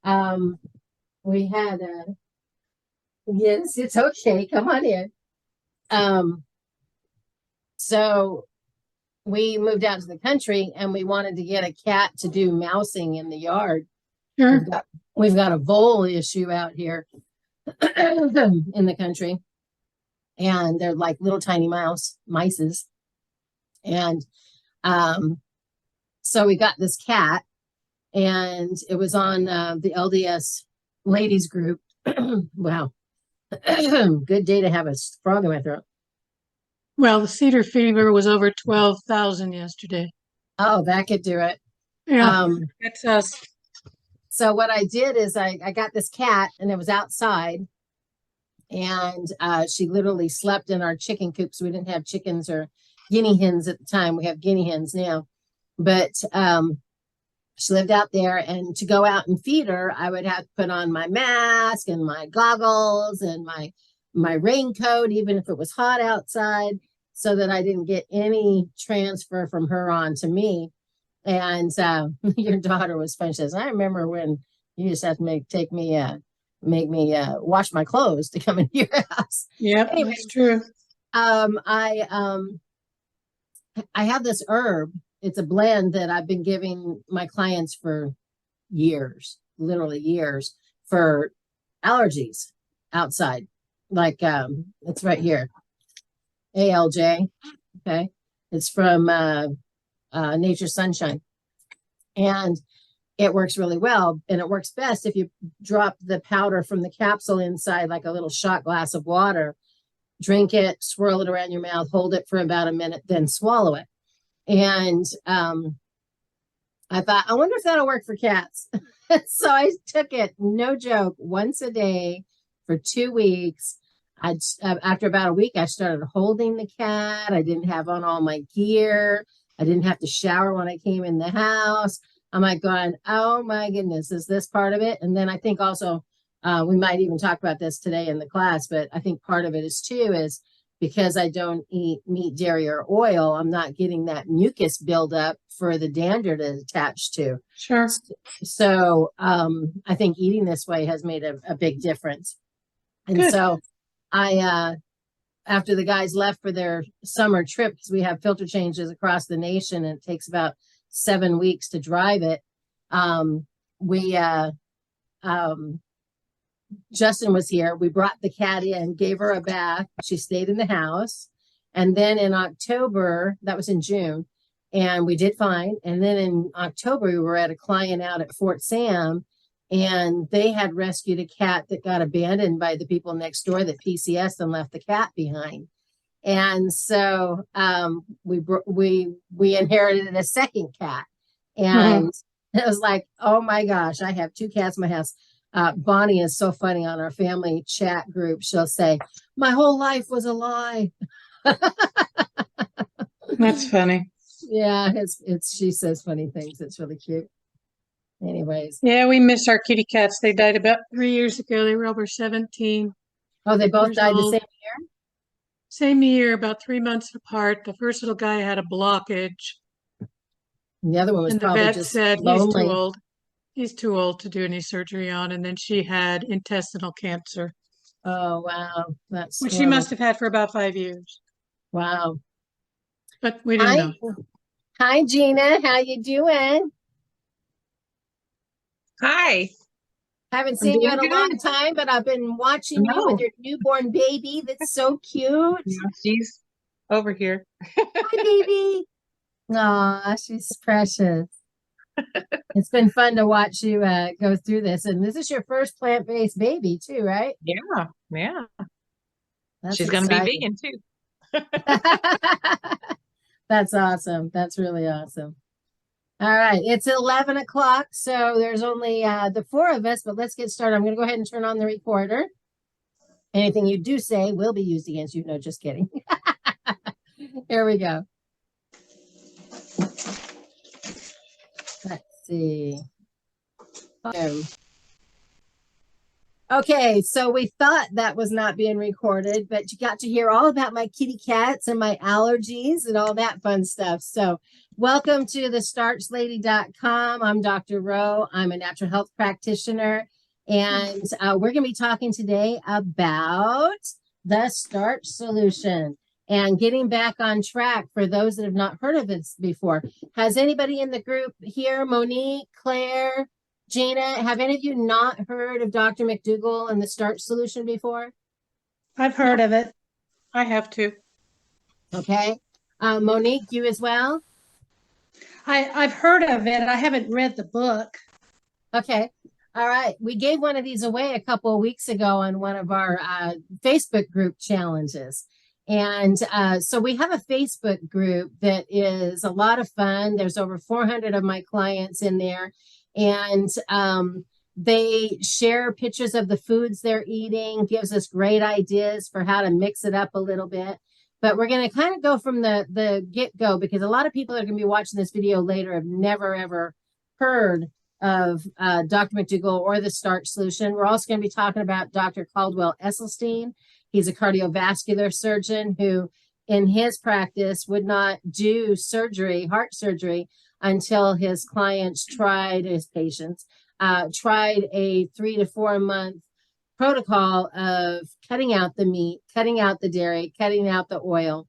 Um, we had yes, it's okay. Come on in. Um, so we moved out to the country and we wanted to get a cat to do mousing in the yard. Sure. We've got a vole issue out here in the country, and they're like little tiny mices. And so we got this cat, and it was on the LDS ladies group. Wow. Good day to have a frog in my throat. Well, the cedar fever was over 12,000 yesterday. Oh, that could do it. Yeah, Um, that's us. so what I did is I got this cat, and it was outside, and she literally slept in our chicken coops. We didn't have chickens or guinea hens at the time. We have guinea hens now, but she lived out there, and to go out and feed her, I would have to put on my mask and my goggles and my raincoat, even if it was hot outside, so that I didn't get any transfer from her on to me. And your daughter was funny. She says, I remember when you just have to make me wash my clothes to come into your house. Yep, Anyway, that's true. I have this herb. It's a blend that I've been giving my clients for years, literally years, for allergies outside. Like it's right here. ALJ. Okay. It's from Nature's Sunshine. And it works really well. And it works best if you drop the powder from the capsule inside like a little shot glass of water, drink it, swirl it around your mouth, hold it for about a minute, then swallow it. And I thought, I wonder if that'll work for cats. So I took it, no joke, once a day for 2 weeks. After about a week, I started holding the cat. I didn't have on all my gear. I didn't have to shower when I came in the house. I'm like going, oh my goodness, is this part of it? And then I think also, we might even talk about this today in the class, but I think part of it is because I don't eat meat, dairy, or oil, I'm not getting that mucus buildup for the dander to attach to. Sure. So I think eating this way has made a big difference. And Good. so I, after the guys left for their summer trip, because we have filter changes across the nation and it takes about 7 weeks to drive it, Justin was here. We brought the cat in, gave her a bath. She stayed in the house. And then in October, that was in June, and we did fine. And then in October, we were at a client out at Fort Sam, and they had rescued a cat that got abandoned by the people next door that PCS and left the cat behind. And so we inherited a second cat. And it was like, oh my gosh, I have 2 cats in my house. Bonnie is so funny on our family chat group. She'll say, my whole life was a lie. That's funny. Yeah, she says funny things. It's really cute. Anyways. Yeah, we miss our kitty cats. They died about 3 years ago. They were over 17. Oh, they both died the same year? Same year, about 3 months apart. The first little guy had a blockage. And the other one was and the probably vet just said lonely. he's too old. He's too old to do any surgery on. And then she had intestinal cancer. Oh, wow. That's which she must have had for about 5 years. Wow. But we didn't know. Hi, Gina. How you doing? Hi. Haven't seen you in a long time, but I've been watching you with your newborn baby. That's so cute. Yeah, she's over here. Hi, baby. Aw, she's precious. It's been fun to watch you go through this. And this is your first plant-based baby too, right? Yeah, yeah. That's She's going to be vegan too. That's awesome. That's really awesome. All right. It's 11 o'clock. So there's only the 4 of us, but let's get started. I'm going to go ahead and turn on the recorder. Anything you do say will be used against you. No, just kidding. Here we go. Let's see. Okay, so we thought that was not being recorded, but you got to hear all about my kitty cats and my allergies and all that fun stuff. So, welcome to the starchlady.com. I'm Dr. Rowe. I'm a natural health practitioner, and we're going to be talking today about the starch solution and getting back on track for those that have not heard of this before. Has anybody in the group here, Monique, Claire, Gina, have any of you not heard of Dr. McDougall and the starch solution before? I've heard of it. I have to. Okay. Monique, you as well? I've heard of it. I haven't read the book. Okay. All right. We gave one of these away a couple of weeks ago on one of our Facebook group challenges. And so we have a Facebook group that is a lot of fun. There's over 400 of my clients in there. And they share pictures of the foods they're eating, gives us great ideas for how to mix it up a little bit. But we're going to kind of go from the get-go because a lot of people that are going to be watching this video later have never, ever heard of Dr. McDougall or the starch solution. We're also going to be talking about Dr. Caldwell Esselstyn. He's a cardiovascular surgeon who, in his practice, would not do surgery, heart surgery, until his clients tried, his patients, tried a 3 to 4 month protocol of cutting out the meat, cutting out the dairy, cutting out the oil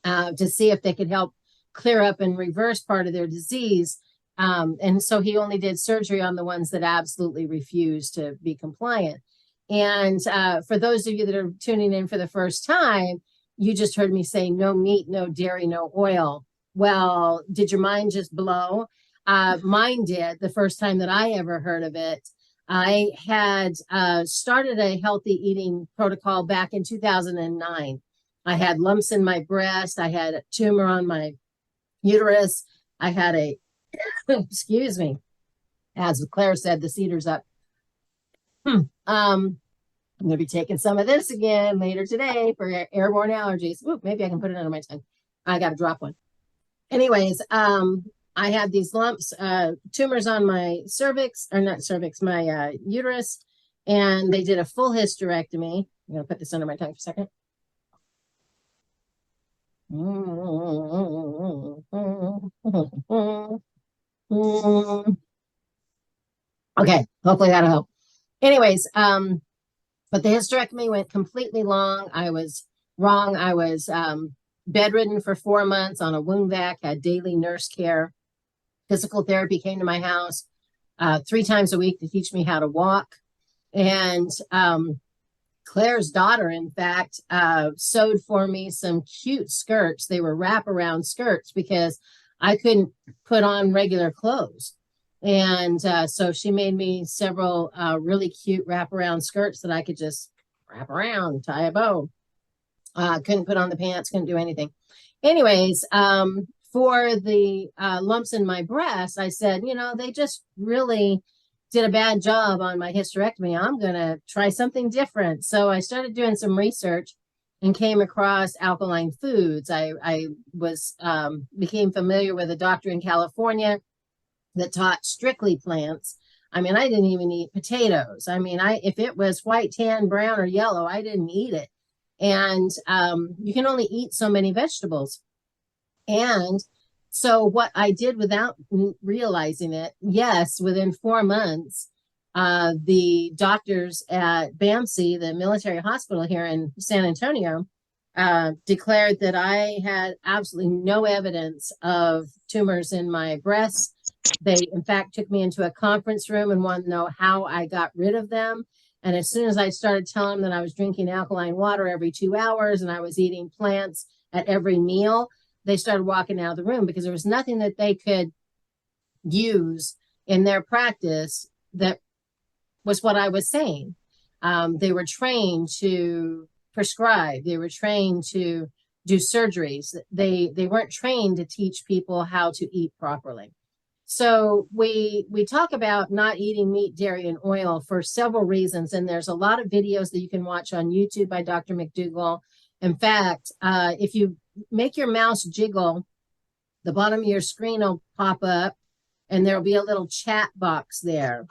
to see if they could help clear up and reverse part of their disease. And so he only did surgery on the ones that absolutely refused to be compliant. And for those of you that are tuning in for the first time, you just heard me say no meat, no dairy, no oil. Well, did your mind just blow? Mine did the first time that I ever heard of it. I had started a healthy eating protocol back in 2009. I had lumps in my breast. I had a tumor on my uterus. I had a, excuse me, as Claire said, the cedar's up. I'm going to be taking some of this again later today for airborne allergies. Ooh, maybe I can put it under my tongue. I got to drop one. Anyways, I had these lumps, tumors on my cervix, or not cervix, my uterus, and they did a full hysterectomy. I'm going to put this under my tongue for a second. Okay, hopefully that'll help. Anyways, but the hysterectomy went completely wrong. I was bedridden for 4 months on a wound vac, had daily nurse care. Physical therapy came to my house 3 times a week to teach me how to walk. And Claire's daughter, in fact, sewed for me some cute skirts. They were wraparound skirts because I couldn't put on regular clothes. And so she made me several really cute wraparound skirts that I could just wrap around, tie a bow. Couldn't put on the pants, couldn't do anything. Anyways, for the lumps in my breast, I said, you know, they just really did a bad job on my hysterectomy. I'm going to try something different. So I started doing some research and came across alkaline foods. I became familiar with a doctor in California that taught strictly plants. I mean, I didn't even eat potatoes. I mean, if it was white, tan, brown, or yellow, I didn't eat it. And you can only eat so many vegetables. And so what I did without realizing it, yes, within 4 months, the doctors at BAMC, the military hospital here in San Antonio, declared that I had absolutely no evidence of tumors in my breasts. They, in fact, took me into a conference room and wanted to know how I got rid of them. And as soon as I started telling them that I was drinking alkaline water every 2 hours and I was eating plants at every meal, they started walking out of the room because there was nothing that they could use in their practice that was what I was saying. They were trained to prescribe. They were trained to do surgeries. They weren't trained to teach people how to eat properly. So we talk about not eating meat, dairy, and oil for several reasons. And there's a lot of videos that you can watch on YouTube by Dr. McDougall. In fact, if you make your mouse jiggle, the bottom of your screen will pop up and there'll be a little chat box there.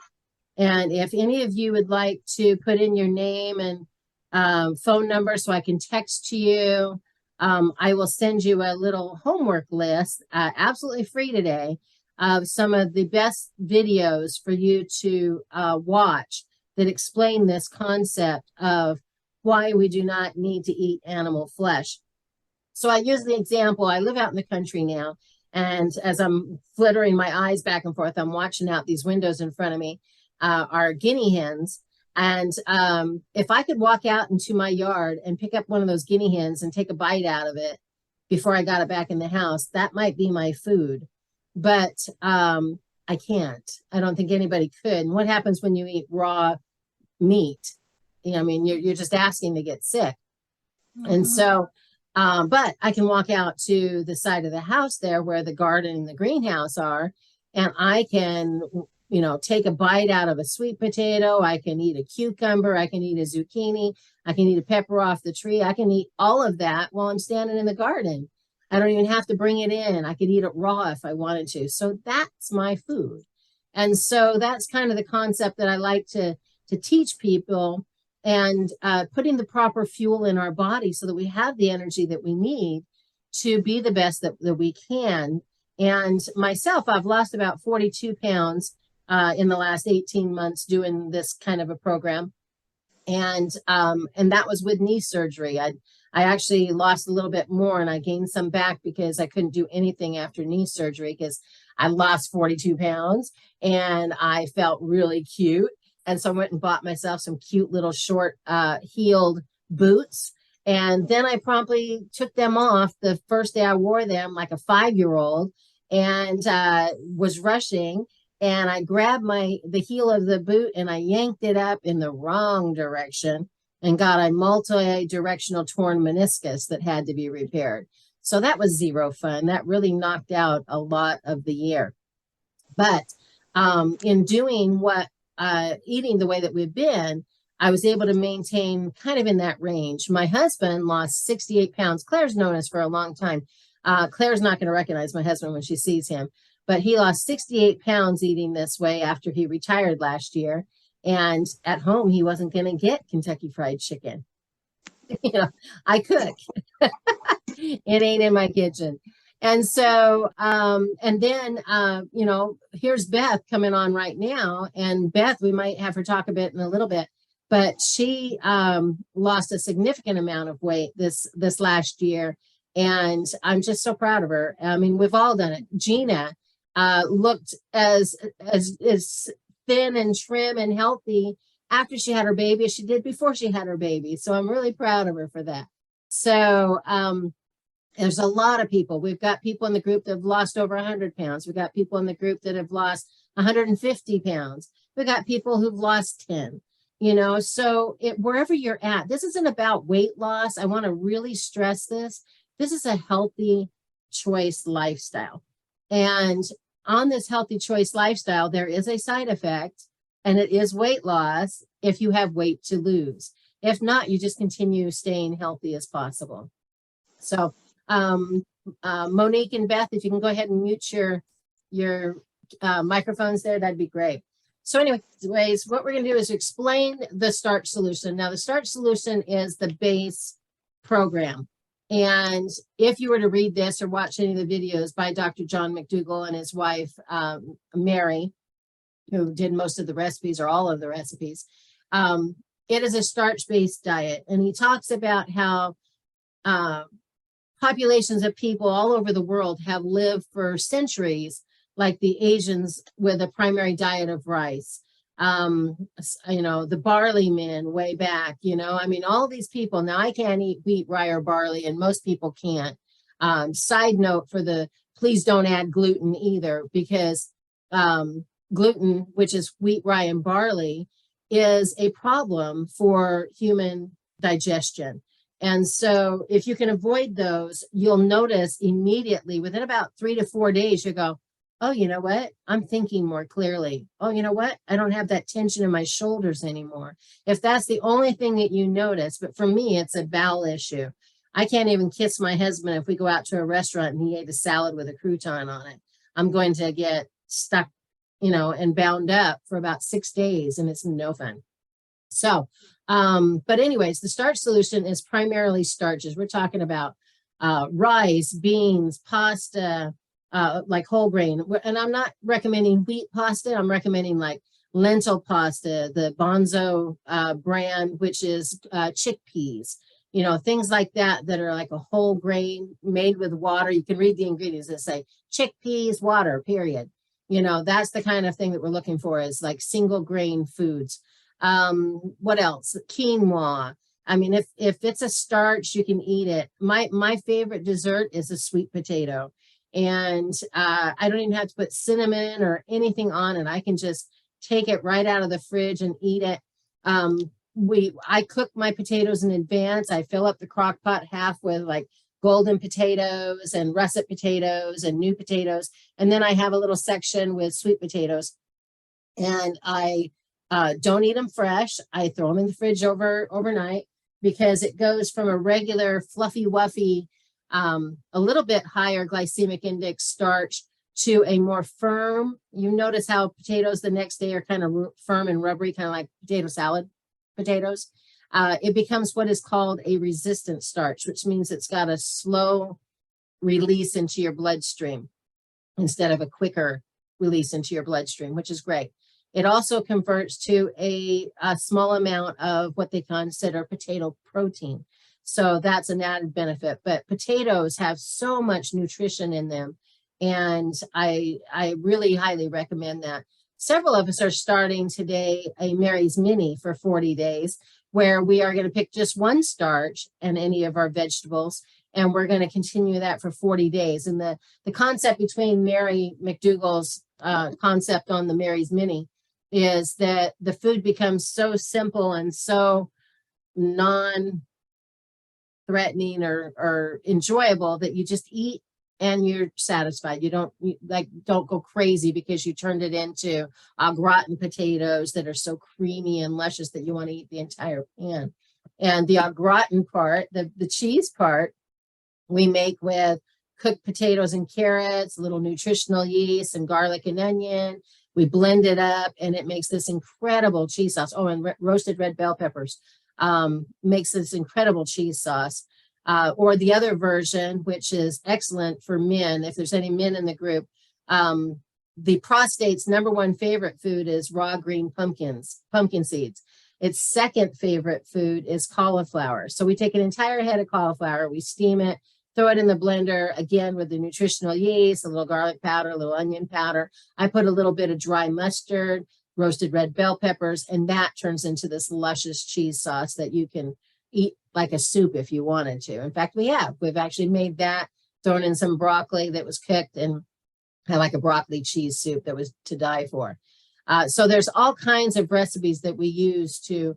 And if any of you would like to put in your name and phone number so I can text to you, I will send you a little homework list, absolutely free today, of some of the best videos for you to watch that explain this concept of why we do not need to eat animal flesh. So I use the example, I live out in the country now, and as I'm flittering my eyes back and forth, I'm watching out these windows in front of me, are guinea hens. And if I could walk out into my yard and pick up one of those guinea hens and take a bite out of it before I got it back in the house, that might be my food. But I can't. I don't think anybody could. And what happens when you eat raw meat? You know, I mean, you're just asking to get sick. And so, but I can walk out to the side of the house there where the garden and the greenhouse are, and I can, you know, take a bite out of a sweet potato. I can eat a cucumber. I can eat a zucchini. I can eat a pepper off the tree. I can eat all of that while I'm standing in the garden. I don't even have to bring it in. I could eat it raw if I wanted to. So that's my food. And so that's kind of the concept that I like to teach people, and putting the proper fuel in our body so that we have the energy that we need to be the best that we can. And myself, I've lost about 42 pounds in the last 18 months doing this kind of a program. And that was with knee surgery. I actually lost a little bit more, and I gained some back because I couldn't do anything after knee surgery because I lost 42 pounds and I felt really cute. And so I went and bought myself some cute little short heeled boots. And then I promptly took them off the first day I wore them, like a 5-year-old, and was rushing. And I grabbed the heel of the boot and I yanked it up in the wrong direction and got a multi-directional torn meniscus that had to be repaired. So that was zero fun. That really knocked out a lot of the year. But in doing eating the way that we've been, I was able to maintain kind of in that range. My husband lost 68 pounds. Claire's known us for a long time. Claire's not going to recognize my husband when she sees him, but he lost 68 pounds eating this way after he retired last year. And at home, he wasn't going to get Kentucky Fried Chicken. You know, I cook. It ain't in my kitchen. And so, and then, you know, here's Beth coming on right now. And Beth, we might have her talk a bit in a little bit, but she lost a significant amount of weight this last year. And I'm just so proud of her. I mean, we've all done it. Gina looked as thin and trim and healthy after she had her baby as she did before she had her baby. So I'm really proud of her for that. So, there's a lot of people. We've got people in the group that have lost over 100 pounds. We've got people in the group that have lost 150 pounds. We've got people who've lost 10, you know, so wherever you're at, this isn't about weight loss. I want to really stress this. This is a healthy choice lifestyle. And on this healthy choice lifestyle, there is a side effect, and it is weight loss if you have weight to lose. If not, you just continue staying healthy as possible. So, Monique and Beth, if you can go ahead and mute your microphones there, that'd be great. So anyways, what we're going to do is explain the Starch solution. Now, the Starch solution is the base program. And if you were to read this or watch any of the videos by Dr. John McDougall and his wife, Mary, who did most of the recipes or all of the recipes, it is a starch-based diet. And he talks about how populations of people all over the world have lived for centuries, like the Asians with a primary diet of rice, you know, the barley men way back, you know, I mean, all these people. Now I can't eat wheat, rye, or barley, and most people can't. Side note please don't add gluten either, because gluten, which is wheat, rye, and barley, is a problem for human digestion. And so if you can avoid those, you'll notice immediately within about 3 to 4 days, you go, oh, you know what? I'm thinking more clearly. Oh, you know what? I don't have that tension in my shoulders anymore. If that's the only thing that you notice, but for me, it's a bowel issue. I can't even kiss my husband if we go out to a restaurant and he ate a salad with a crouton on it. I'm going to get stuck and bound up for about 6 days, and it's no fun. So, but anyways, the starch solution is primarily starches. We're talking about rice, beans, pasta, like whole grain. And I'm not recommending wheat pasta. I'm recommending like lentil pasta, the Bonzo brand, which is chickpeas, things like that are like a whole grain made with water. You can read the ingredients that say chickpeas, water, period. That's the kind of thing that we're looking for, is like single grain foods. What else? Quinoa. I mean, if it's a starch, you can eat it. My favorite dessert is a sweet potato. And I don't even have to put cinnamon or anything on it. I can just take it right out of the fridge and eat it. I cook my potatoes in advance. I fill up the crock pot half with like golden potatoes and russet potatoes and new potatoes. And then I have a little section with sweet potatoes. And I don't eat them fresh. I throw them in the fridge overnight, because it goes from a regular fluffy wuffy, a little bit higher glycemic index starch to a more firm. You notice how potatoes the next day are kind of firm and rubbery, kind of like potato salad potatoes. It becomes what is called a resistant starch, which means it's got a slow release into your bloodstream instead of a quicker release into your bloodstream, which is great. It also converts to a small amount of what they consider potato protein. So that's an added benefit. But potatoes have so much nutrition in them. And I really highly recommend that. Several of us are starting today a Mary's Mini for 40 days, where we are going to pick just one starch and any of our vegetables. And we're going to continue that for 40 days. And the concept between Mary McDougall's concept on the Mary's Mini is that the food becomes so simple and so non-threatening or enjoyable that you just eat and you're satisfied. You don't go crazy because you turned it into au gratin potatoes that are so creamy and luscious that you want to eat the entire pan. And the au gratin part, the cheese part, we make with cooked potatoes and carrots, a little nutritional yeast and garlic and onion. We blend it up and it makes this incredible cheese sauce. Oh, and roasted red bell peppers makes this incredible cheese sauce. Or the other version, which is excellent for men, if there's any men in the group, the prostate's #1 favorite food is raw green pumpkin seeds. Its second favorite food is cauliflower. So we take an entire head of cauliflower, we steam it, throw it in the blender, again, with the nutritional yeast, a little garlic powder, a little onion powder. I put a little bit of dry mustard, roasted red bell peppers, and that turns into this luscious cheese sauce that you can eat like a soup if you wanted to. In fact, we've actually made that, thrown in some broccoli that was cooked, and had like a broccoli cheese soup that was to die for. So there's all kinds of recipes that we use to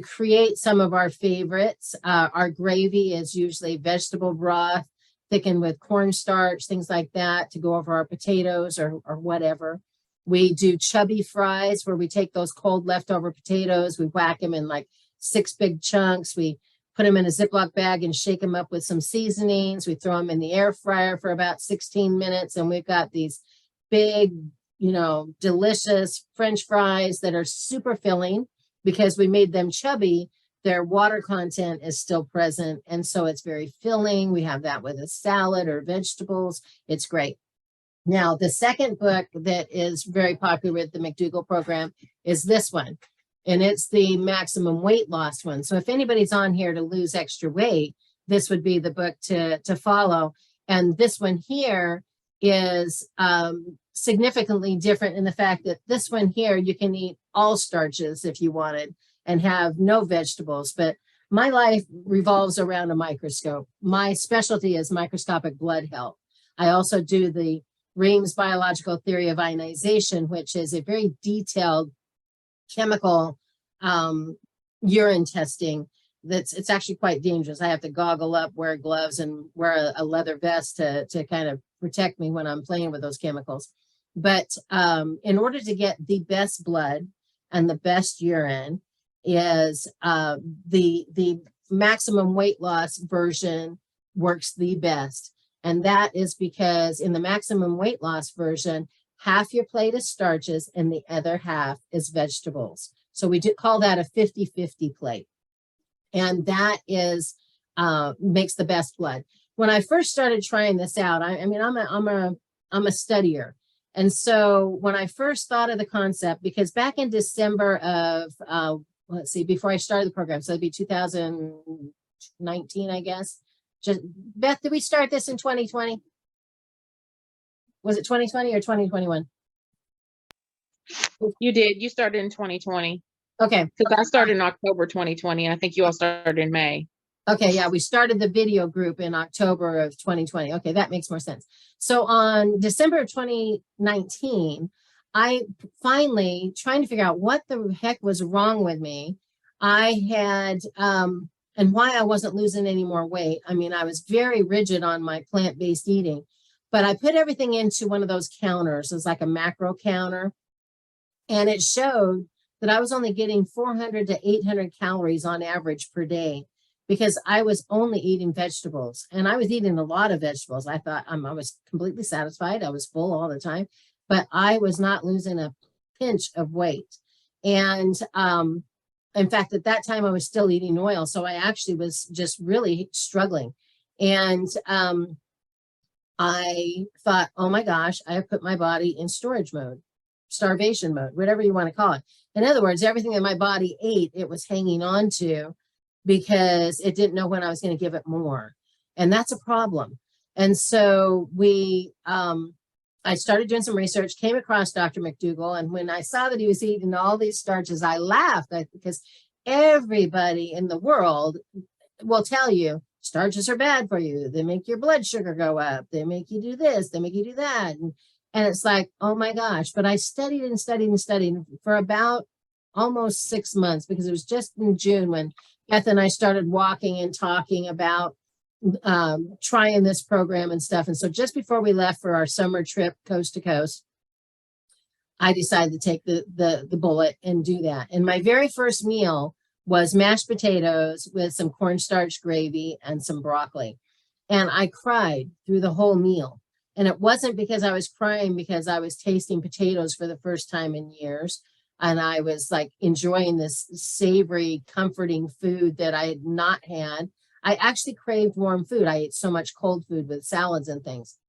create some of our favorites. Our gravy is usually vegetable broth thickened with cornstarch, things like that, to go over our potatoes or whatever. We do chubby fries, where we take those cold leftover potatoes, we whack them in like 6 big chunks. We put them in a Ziploc bag and shake them up with some seasonings. We throw them in the air fryer for about 16 minutes. And we've got these big, delicious French fries that are super filling because we made them chubby. Their water content is still present. And so it's very filling. We have that with a salad or vegetables. It's great. Now, the second book that is very popular with the McDougall program is this one. And it's the maximum weight loss one. So if anybody's on here to lose extra weight, this would be the book to follow. And this one here is significantly different in the fact that this one here, you can eat all starches if you wanted and have no vegetables. But my life revolves around a microscope. My specialty is microscopic blood health. I also do the Ream's biological theory of ionization, which is a very detailed chemical urine testing. It's actually quite dangerous. I have to goggle up, wear gloves, and wear a leather vest to kind of protect me when I'm playing with those chemicals. But in order to get the best blood and the best urine is the maximum weight loss version works the best. And that is because in the maximum weight loss version, half your plate is starches and the other half is vegetables. So we do call that a 50-50 plate. And that is, makes the best blood. When I first started trying this out, I mean, I'm a studier. And so when I first thought of the concept, because back in December of, let's see, before I started the program, so it'd be 2019, I guess. Just, Beth, did we start this in 2020? Was it 2020 or 2021? You did. You started in 2020. Okay. Because I started in October 2020, and I think you all started in May. Okay, yeah, we started the video group in October of 2020. Okay, that makes more sense. So on December of 2019, I finally, trying to figure out what the heck was wrong with me, I had, and why I wasn't losing any more weight. I mean, I was very rigid on my plant-based eating, but I put everything into one of those counters. It's like a macro counter, and it showed that I was only getting 400 to 800 calories on average per day, because I was only eating vegetables, and I was eating a lot of vegetables. I thought I was completely satisfied. I was full all the time, but I was not losing a pinch of weight. And in fact, at that time I was still eating oil. So I actually was just really struggling. And I thought, oh my gosh, I have put my body in storage mode, starvation mode, whatever you want to call it. In other words, everything that my body ate, it was hanging on to, because it didn't know when I was going to give it more. And that's a problem. And so I started doing some research, came across Dr. McDougall. And when I saw that he was eating all these starches, I laughed, because everybody in the world will tell you starches are bad for you. They make your blood sugar go up. They make you do this. They make you do that. And it's like, oh my gosh. But I studied and studied and studied for about almost 6 months, because it was just in June when Beth and I started walking and talking about trying this program and stuff. And so just before we left for our summer trip coast to coast, I decided to take the bullet and do that. And my very first meal was mashed potatoes with some cornstarch gravy and some broccoli. And I cried through the whole meal. And it wasn't because I was crying because I was tasting potatoes for the first time in years. And I was like enjoying this savory, comforting food that I had not had. I actually craved warm food. I ate so much cold food with salads and things.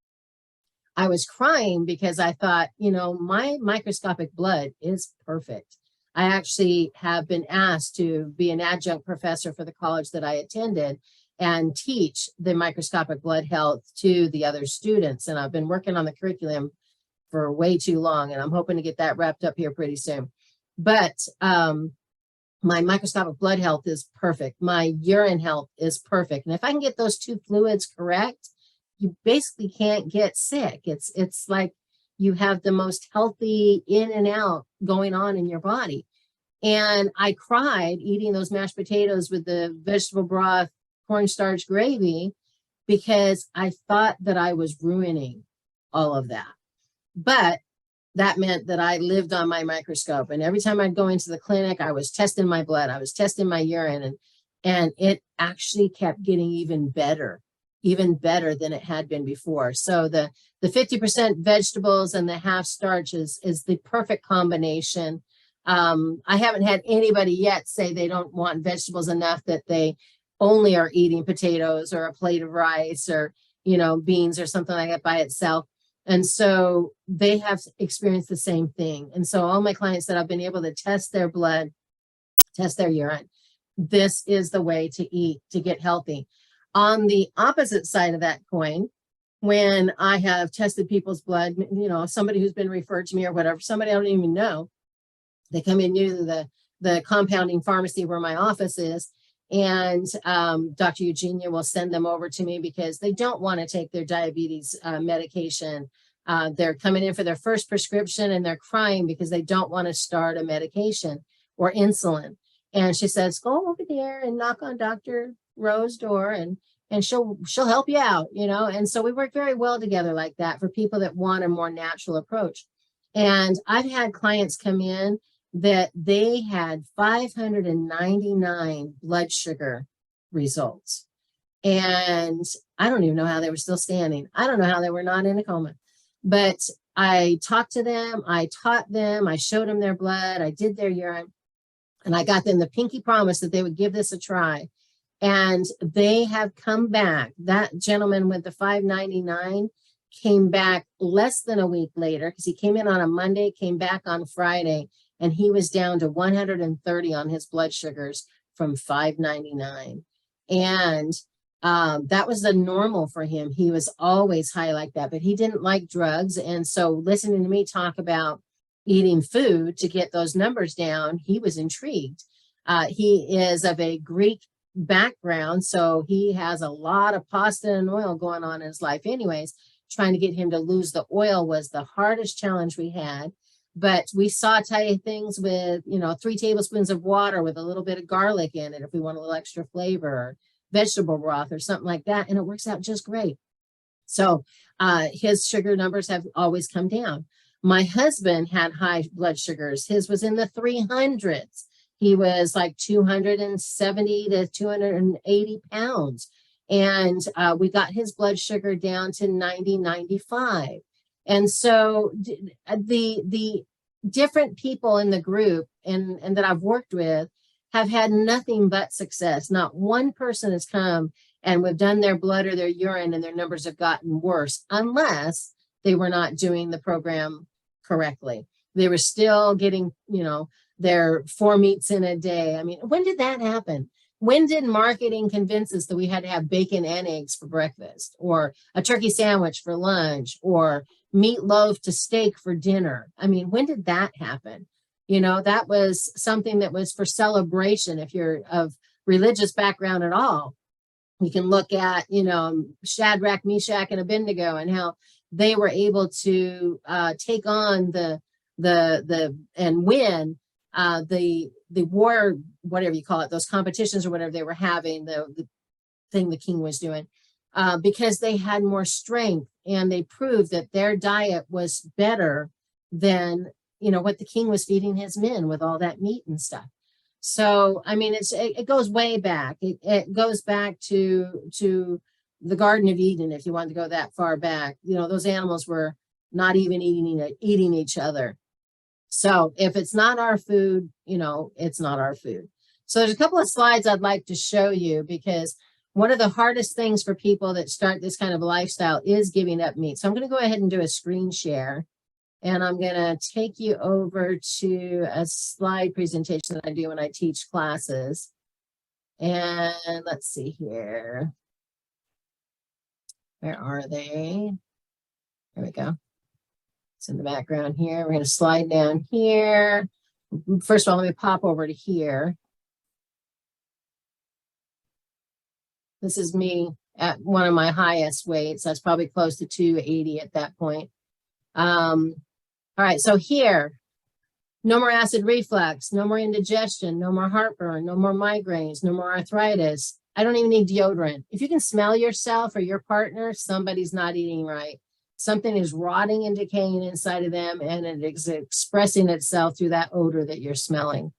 I was crying because I thought, you know, my microscopic blood is perfect. I actually have been asked to be an adjunct professor for the college that I attended and teach the microscopic blood health to the other students. And I've been working on the curriculum for way too long, and I'm hoping to get that wrapped up here pretty soon. But my microscopic blood health is perfect. My urine health is perfect. And if I can get those two fluids correct, you basically can't get sick. It's like you have the most healthy in and out going on in your body. And I cried eating those mashed potatoes with the vegetable broth, cornstarch gravy, because I thought that I was ruining all of that. But that meant that I lived on my microscope. And every time I'd go into the clinic, I was testing my blood, I was testing my urine, and it actually kept getting even better than it had been before. So the 50% vegetables and the half starch is the perfect combination. I haven't had anybody yet say they don't want vegetables enough that they only are eating potatoes or a plate of rice or, you know, beans or something like that by itself. And so they have experienced the same thing. And so all my clients that I've been able to test their blood, test their urine, this is the way to eat to get healthy. On the opposite side of that coin, when I have tested people's blood, you know, somebody who's been referred to me or whatever, somebody I don't even know, they come in new to the compounding pharmacy where my office is, and Dr. Eugenia will send them over to me because they don't want to take their diabetes medication. They're coming in for their first prescription and they're crying because they don't want to start a medication or insulin. And she says, go over there and knock on Dr. Rowe's door and she'll help you out, you know. And so we work very well together like that for people that want a more natural approach. And I've had clients come in that they had 599 blood sugar results. And I don't even know how they were still standing. I don't know how they were not in a coma. But I talked to them, I taught them, I showed them their blood, I did their urine, and I got them the pinky promise that they would give this a try. And they have come back. That gentleman with the 599 came back less than a week later, because he came in on a Monday, came back on Friday, and he was down to 130 on his blood sugars from 599. And that was the normal for him. He was always high like that, but he didn't like drugs. And so listening to me talk about eating food to get those numbers down, he was intrigued. He is of a Greek background, so he has a lot of pasta and oil going on in his life anyways. Trying to get him to lose the oil was the hardest challenge we had. But we saute things with, 3 tablespoons of water with a little bit of garlic in it if we want a little extra flavor, or vegetable broth or something like that, and it works out just great. So his sugar numbers have always come down. My husband had high blood sugars. His was in the 300s. He was like 270 to 280 pounds. And we got his blood sugar down to 90, 95. And so the different people in the group and that I've worked with have had nothing but success. Not one person has come and we've done their blood or their urine and their numbers have gotten worse, unless they were not doing the program correctly. They were still getting, their 4 meats in a day. I mean, when did that happen? When did marketing convince us that we had to have bacon and eggs for breakfast, or a turkey sandwich for lunch, or meatloaf to steak for dinner? I mean, when did that happen? That was something that was for celebration. If you're of religious background at all, you can look at, Shadrach, Meshach, and Abednego, and how they were able to take on and win the war, whatever you call it, those competitions or whatever they were having, the thing the king was doing, because they had more strength, and they proved that their diet was better than what the king was feeding his men with all that meat and stuff. So I mean, it goes way back. It goes back to the Garden of Eden, if you want to go that far back. Those animals were not even eating each other. So if it's not our food, it's not our food. So there's a couple of slides I'd like to show you, because one of the hardest things for people that start this kind of lifestyle is giving up meat. So I'm going to go ahead and do a screen share, and I'm going to take you over to a slide presentation that I do when I teach classes. And let's see here. Where are they? There we go. It's in the background here. We're going to slide down here. First of all, let me pop over to here. This is me at one of my highest weights. That's probably close to 280 at that point. All right, so here, no more acid reflux, no more indigestion, no more heartburn, no more migraines, no more arthritis. I don't even need deodorant. If you can smell yourself or your partner, somebody's not eating right. Something is rotting and decaying inside of them, and it is expressing itself through that odor that you're smelling.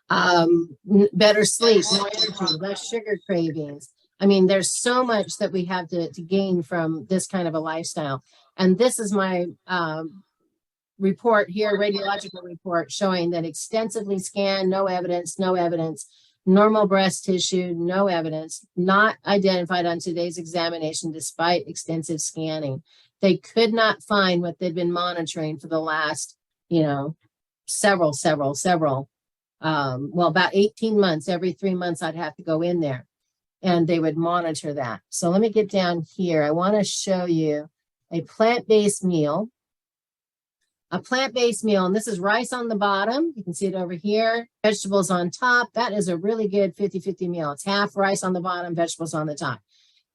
Better sleep, more energy, less sugar cravings. I mean, there's so much that we have to gain from this kind of a lifestyle. And this is my report here, radiological report, showing that extensively scanned, no evidence, normal breast tissue, no evidence, not identified on today's examination despite extensive scanning. They could not find what they'd been monitoring for the last, several, about 18 months. Every 3 months I'd have to go in there and they would monitor that. So let me get down here. I want to show you a plant-based meal. A plant-based meal, and this is rice on the bottom. You can see it over here. Vegetables on top. That is a really good 50-50 meal. It's half rice on the bottom, vegetables on the top.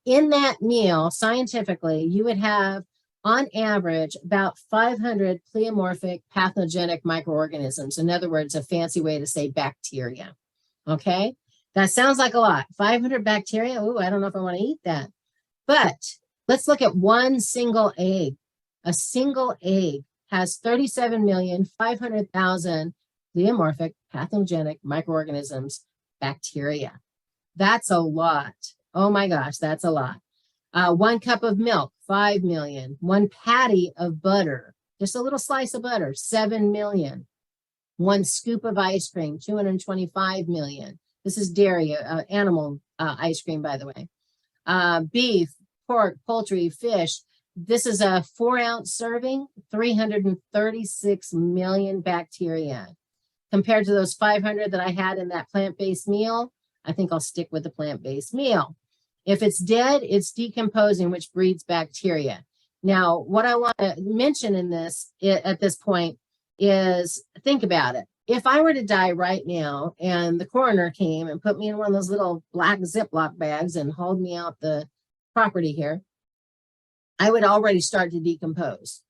In that meal, scientifically, you would have, on average, about 500 pleomorphic pathogenic microorganisms. In other words, a fancy way to say bacteria. Okay? That sounds like a lot. 500 bacteria? Ooh, I don't know if I want to eat that. But let's look at one single egg. A single egg has 37,500,000 pleomorphic pathogenic microorganisms, bacteria. That's a lot. Oh my gosh, that's a lot. 1 cup of milk, 5 million. 1 patty of butter, just a little slice of butter, 7 million. 1 scoop of ice cream, 225 million. This is dairy, animal ice cream, by the way. Beef, pork, poultry, fish. This is a 4-ounce serving, 336 million bacteria. Compared to those 500 that I had in that plant-based meal, I think I'll stick with the plant-based meal. If it's dead, it's decomposing, which breeds bacteria. Now, what I want to mention in this at this point is, think about it. If I were to die right now and the coroner came and put me in one of those little black Ziploc bags and hauled me out the property here, I would already start to decompose.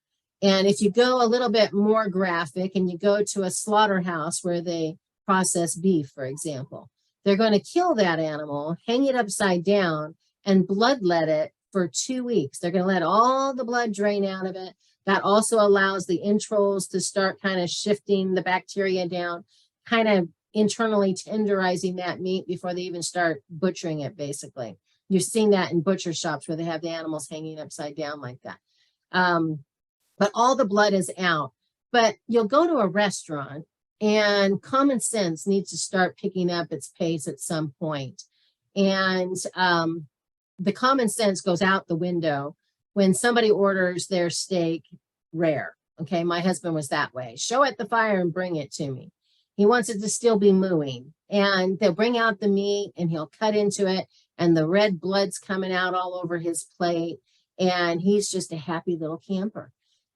And if you go a little bit more graphic and you go to a slaughterhouse where they process beef, for example, they're going to kill that animal, hang it upside down, and bloodlet it for 2 weeks. They're going to let all the blood drain out of it. That also allows the entrails to start kind of shifting the bacteria down, kind of internally tenderizing that meat before they even start butchering it, basically. You've seen that in butcher shops where they have the animals hanging upside down like that. But all the blood is out. But you'll go to a restaurant and common sense needs to start picking up its pace at some point. And the common sense goes out the window when somebody orders their steak rare. Okay, my husband was that way. Show at the fire and bring it to me. He wants it to still be mooing. And they'll bring out the meat and he'll cut into it and the red blood's coming out all over his plate. And he's just a happy little camper.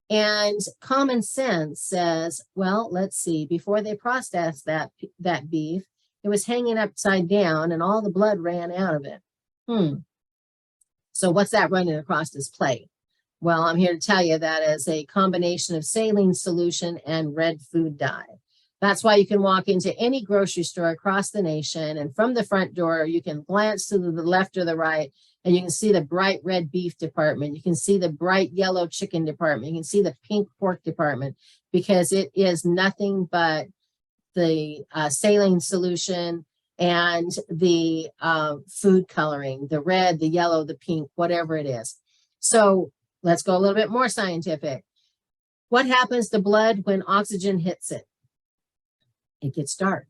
And common sense says, well, let's see, before they processed that beef, it was hanging upside down and all the blood ran out of it. So what's that running across his plate? Well, I'm here to tell you that is a combination of saline solution and red food dye. That's why you can walk into any grocery store across the nation, and from the front door, you can glance to the left or the right, and you can see the bright red beef department. You can see the bright yellow chicken department. You can see the pink pork department, because it is nothing but the saline solution and the food coloring, the red, the yellow, the pink, whatever it is. So let's go a little bit more scientific. What happens to blood when oxygen hits it? It gets dark.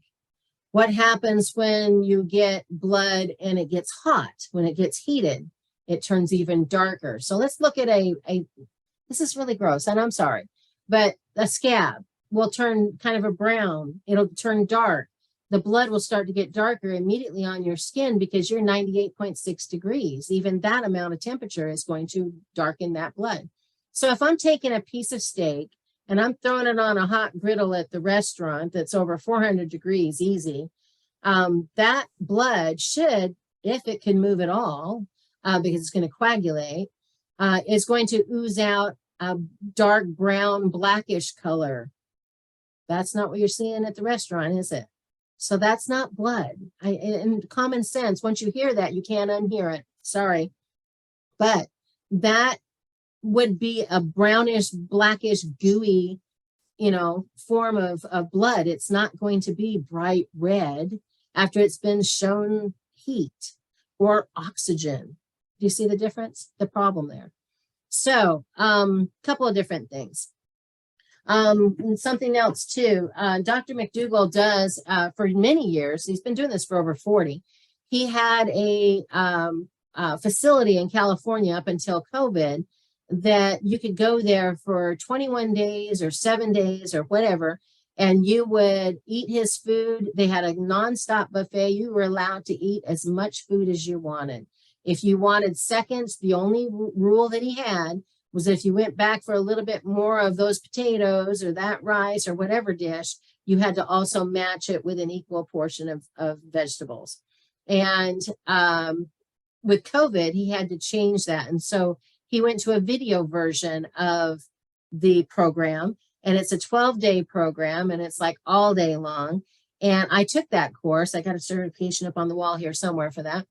What happens when you get blood and it gets hot? When it gets heated, it turns even darker. So let's look at this is really gross, and I'm sorry, but a scab will turn kind of a brown. It'll turn dark. The blood will start to get darker immediately on your skin because you're 98.6 degrees. Even that amount of temperature is going to darken that blood. So if I'm taking a piece of steak and I'm throwing it on a hot griddle at the restaurant that's over 400 degrees easy, that blood should, if it can move at all, because it's going to coagulate, is going to ooze out a dark brown, blackish color. That's not what you're seeing at the restaurant, is it? So that's not blood. In common sense, once you hear that, you can't unhear it. Sorry. But that would be a brownish, blackish, gooey, form of blood. It's not going to be bright red after it's been shown heat or oxygen. Do you see the difference? The problem there. So couple of different things. And something else too, Dr. McDougall does for many years, he's been doing this for over 40. He had a facility in California up until COVID that you could go there for 21 days or 7 days or whatever, and you would eat his food. They had a nonstop buffet. You were allowed to eat as much food as you wanted. If you wanted seconds, the only rule that he had was if you went back for a little bit more of those potatoes or that rice or whatever dish, you had to also match it with an equal portion of vegetables. And with COVID, he had to change that. And so he went to a video version of the program, and it's a 12-day program, and it's like all day long. And I took that course. I got a certification up on the wall here somewhere for that.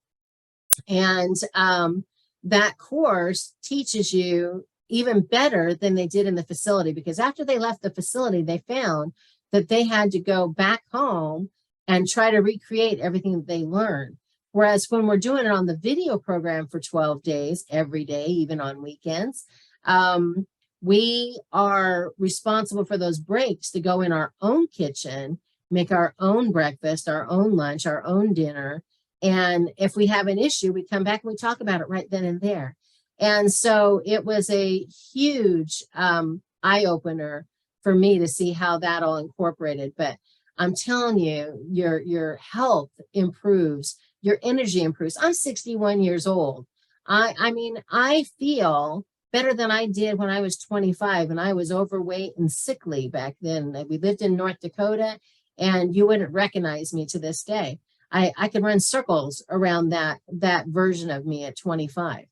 And that course teaches you even better than they did in the facility, because after they left the facility, they found that they had to go back home and try to recreate everything that they learned. Whereas when we're doing it on the video program for 12 days, every day, even on weekends, we are responsible for those breaks to go in our own kitchen, make our own breakfast, our own lunch, our own dinner. And if we have an issue, we come back and we talk about it right then and there. And so it was a huge eye opener for me to see how that all incorporated. But I'm telling you, your health improves, your energy improves. I'm 61 years old. I mean, I feel better than I did when I was 25 and I was overweight and sickly back then. We lived in North Dakota and you wouldn't recognize me to this day. I could run circles around that version of me at 25.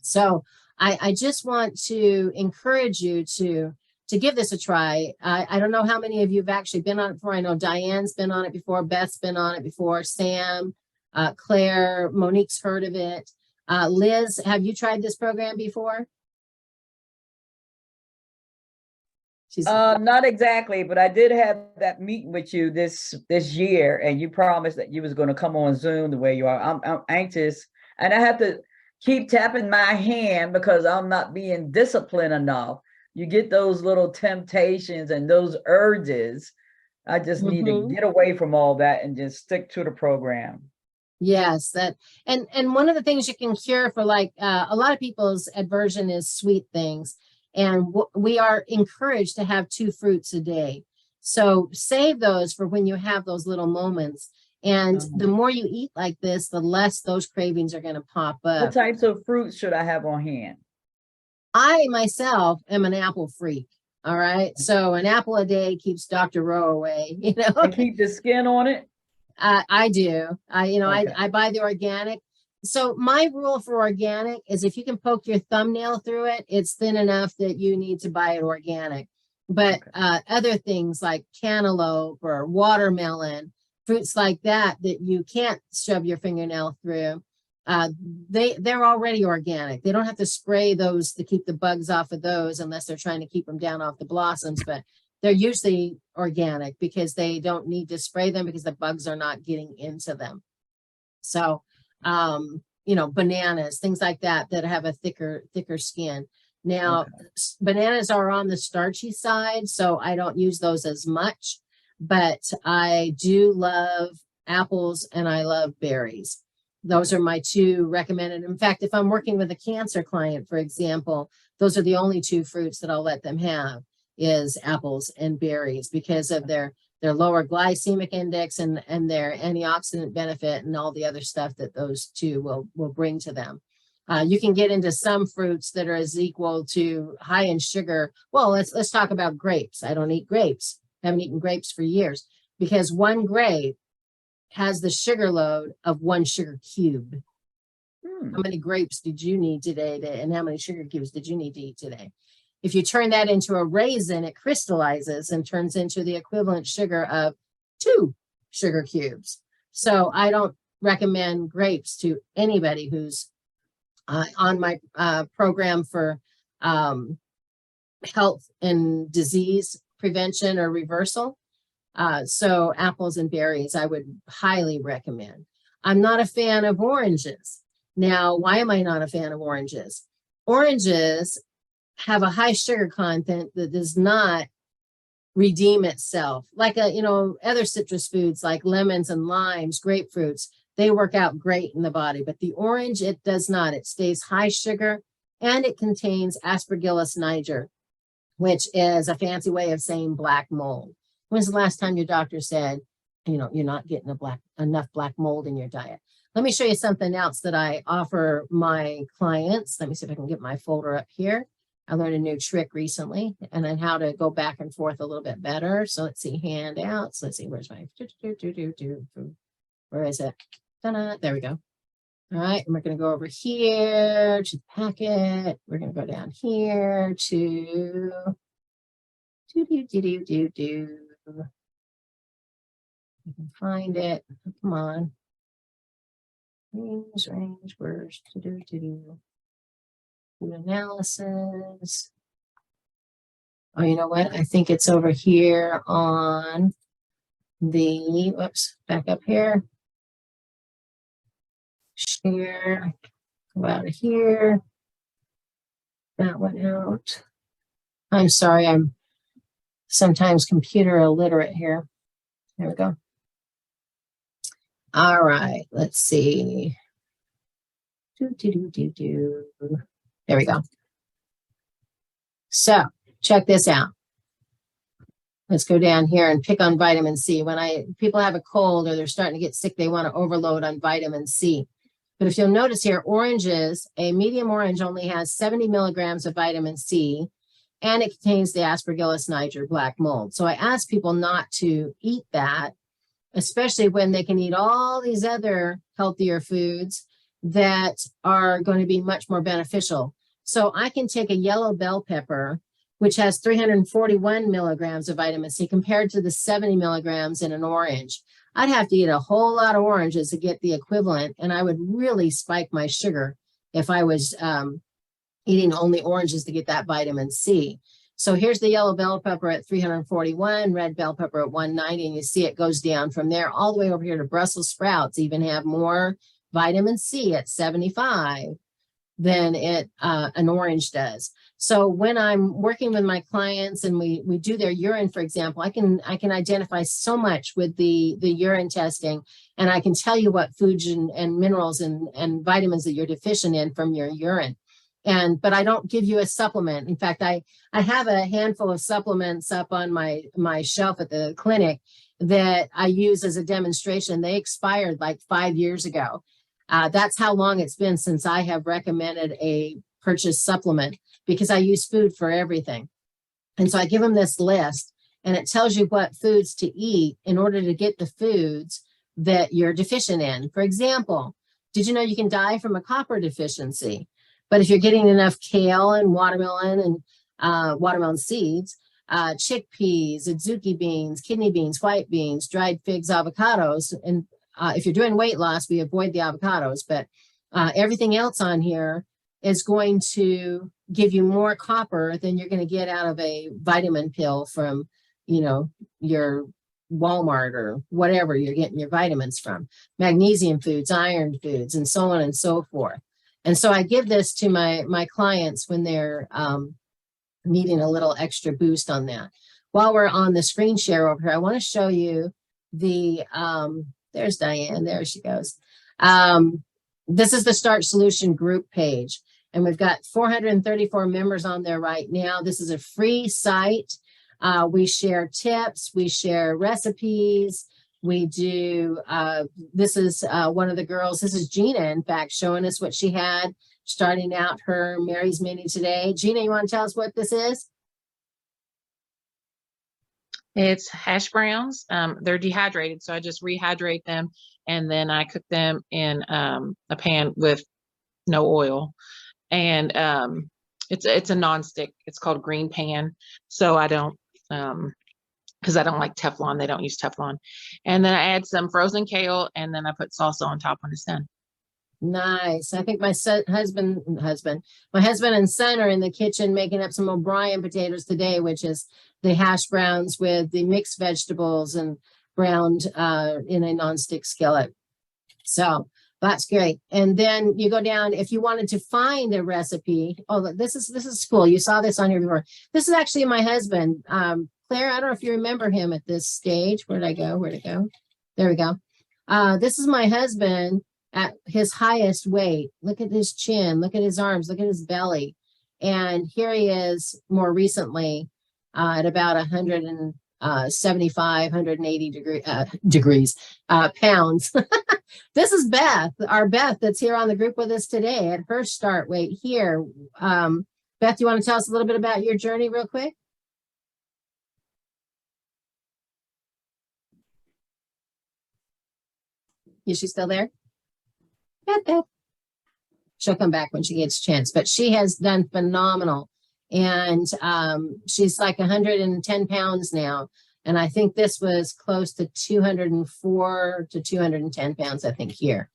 So I just want to encourage you to give this a try. I don't know how many of you have actually been on it before. I know Diane's been on it before. Beth's been on it before. Sam, Claire, Monique's heard of it. Liz, have you tried this program before? Not exactly, but I did have that meeting with you this year, and you promised that you was going to come on Zoom the way you are. I'm anxious, and I have to keep tapping my hand because I'm not being disciplined enough. You get those little temptations and those urges. I just need to get away from all that and just stick to the program. Yes, that and one of the things you can cure for like a lot of people's aversion is sweet things. And we are encouraged to have 2 fruits a day. So save those for when you have those little moments. And the more you eat like this, the less those cravings are going to pop up. What types of fruits should I have on hand? I myself am an apple freak. All right. So an apple a day keeps Dr. Rowe away, you know. And keep the skin on it? I do. Okay. I buy the organic. So my rule for organic is if you can poke your thumbnail through it, it's thin enough that you need to buy it organic. But other things like cantaloupe or watermelon, fruits like that you can't shove your fingernail through, they're already organic. They don't have to spray those to keep the bugs off of those unless they're trying to keep them down off the blossoms. But they're usually organic because they don't need to spray them because the bugs are not getting into them. So you know, bananas, things like that have a thicker skin. Now, bananas are on the starchy side, so I don't use those as much, but I do love apples and I love berries. Those are my 2 recommended. In fact, if I'm working with a cancer client, for example, those are the only 2 fruits that I'll let them have is apples and berries because of their lower glycemic index and their antioxidant benefit and all the other stuff that those 2 will bring to them. You can get into some fruits that are as equal to high in sugar. Well, let's talk about grapes. I don't eat grapes. I haven't eaten grapes for years because 1 grape has the sugar load of 1 sugar cube. How many grapes did you need today and how many sugar cubes did you need to eat today? If you turn that into a raisin, it crystallizes and turns into the equivalent sugar of 2 sugar cubes. So I don't recommend grapes to anybody who's on my program for health and disease prevention or reversal. So apples and berries, I would highly recommend. I'm not a fan of oranges. Now, why am I not a fan of oranges? Oranges have a high sugar content that does not redeem itself. Like other citrus foods like lemons and limes, grapefruits, they work out great in the body, but the orange, it does not. It stays high sugar and it contains Aspergillus niger, which is a fancy way of saying black mold. When's the last time your doctor said, you're not getting enough black mold in your diet? Let me show you something else that I offer my clients. Let me see if I can get my folder up here. I learned a new trick recently and then how to go back and forth a little bit better. So let's see, handouts. Let's see, where's my, where is it? Ta-da, there we go. All right, and we're going to go over here to the packet. We're going to go down here to you can find it. Come on. Range, where's do analysis. Oh, you know what? I think it's over here on the, whoops, back up here. Share, go out of here. That one out. I'm sorry, I'm sometimes computer illiterate here. There we go. All right, let's see. There we go. So check this out. Let's go down here and pick on vitamin C. When people have a cold or they're starting to get sick, they want to overload on vitamin C. But if you'll notice here, oranges, a medium orange only has 70 milligrams of vitamin C, and it contains the Aspergillus niger black mold. So I ask people not to eat that, especially when they can eat all these other healthier foods that are going to be much more beneficial. So I can take a yellow bell pepper, which has 341 milligrams of vitamin C compared to the 70 milligrams in an orange. I'd have to eat a whole lot of oranges to get the equivalent, and I would really spike my sugar if I was eating only oranges to get that vitamin C. So here's the yellow bell pepper at 341, red bell pepper at 190, and you see it goes down from there all the way over here to Brussels sprouts, even have more vitamin C at 75 than an orange does. So when I'm working with my clients and we do their urine, for example, I can identify so much with the urine testing, and I can tell you what foods and minerals and vitamins that you're deficient in from your urine. But I don't give you a supplement. In fact, I have a handful of supplements up on my shelf at the clinic that I use as a demonstration. They expired like 5 years ago. That's how long it's been since I have recommended a purchase supplement, because I use food for everything. And so I give them this list, and it tells you what foods to eat in order to get the foods that you're deficient in. For example, did you know you can die from a copper deficiency? But if you're getting enough kale and watermelon and watermelon seeds, chickpeas, adzuki beans, kidney beans, white beans, dried figs, avocados, and if you're doing weight loss, we avoid the avocados, but everything else on here is going to give you more copper than you're going to get out of a vitamin pill from, your Walmart or whatever you're getting your vitamins from. Magnesium foods, iron foods, and so on and so forth. And so I give this to my clients when they're needing a little extra boost on that. While we're on the screen share over here, I want to show you the there's Diane. There she goes. This is the Starch Solution group page, and we've got 434 members on there right now. This is a free site. We share tips. We share recipes. We do, this is one of the girls. This is Gina, in fact, showing us what she had starting out her Mary's Mini today. Gina, you want to tell us what this is? It's hash browns. They're dehydrated, so I just rehydrate them, and then I cook them in a pan with no oil. And it's a nonstick. It's called green pan. So I don't, because I don't like Teflon. They don't use Teflon. And then I add some frozen kale, and then I put salsa on top when it's done. Nice. I think my husband and son are in the kitchen making up some O'Brien potatoes today, which is the hash browns with the mixed vegetables and browned in a nonstick skillet. So that's great. And then you go down, if you wanted to find a recipe. Oh, this is cool. You saw this on here before. This is actually my husband. Claire, I don't know if you remember him at this stage. Where'd it go? There we go. This is my husband at his highest weight. Look at his chin, look at his arms, look at his belly. And here he is more recently at about 175, 180 pounds. This is Beth, our Beth that's here on the group with us today at her start weight here. Beth, you want to tell us a little bit about your journey real quick? Is she still there? Beth. She'll come back when she gets a chance, but she has done phenomenal. And she's like 110 pounds now. And I think this was close to 204 to 210 pounds, I think, here.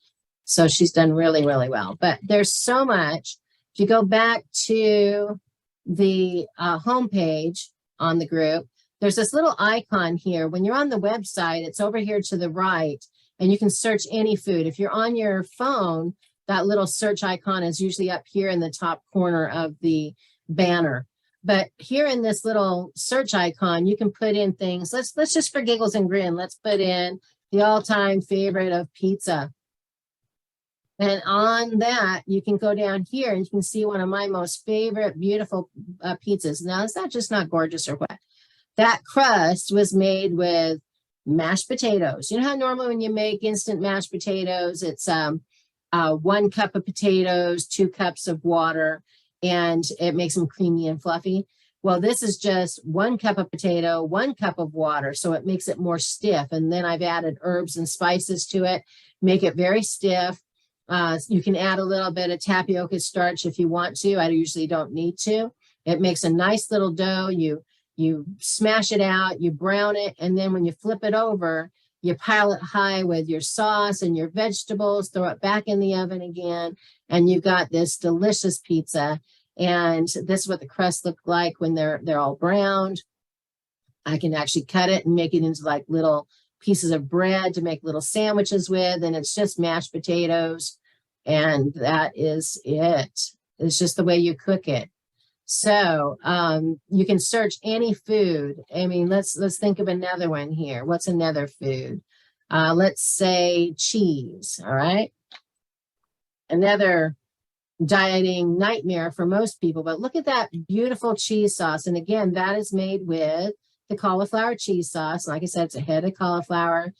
So she's done really, really well. But there's so much. If you go back to the homepage on the group, there's this little icon here. When you're on the website, it's over here to the right. and you can search any food. If you're on your phone, that little search icon is usually up here in the top corner of the banner. But here in this little search icon, you can put in things. Let's just for giggles and grin, let's put in the all-time favorite of pizza. And on that, you can go down here and you can see one of my most favorite, beautiful pizzas. Now, is that just not gorgeous or what? That crust was made with mashed potatoes. You know how normally when you make instant mashed potatoes, it's 1 cup of potatoes, 2 cups of water, and it makes them creamy and fluffy. Well, this is just 1 cup of potato, 1 cup of water. So it makes it more stiff. And then I've added herbs and spices to it, make it very stiff. You can add a little bit of tapioca starch if you want to. I usually don't need to. It makes a nice little dough. You smash it out, you brown it, and then when you flip it over, you pile it high with your sauce and your vegetables, throw it back in the oven again, and you've got this delicious pizza. And this is what the crust look like when they're all browned. I can actually cut it and make it into like little pieces of bread to make little sandwiches with, and it's just mashed potatoes, and that is it. It's just the way you cook it. So you can search any food. I mean, let's think of another one here. What's another food? Let's say cheese. All right. Another dieting nightmare for most people, but look at that beautiful cheese sauce. And again, that is made with the cauliflower cheese sauce. Like I said, it's a head of cauliflower,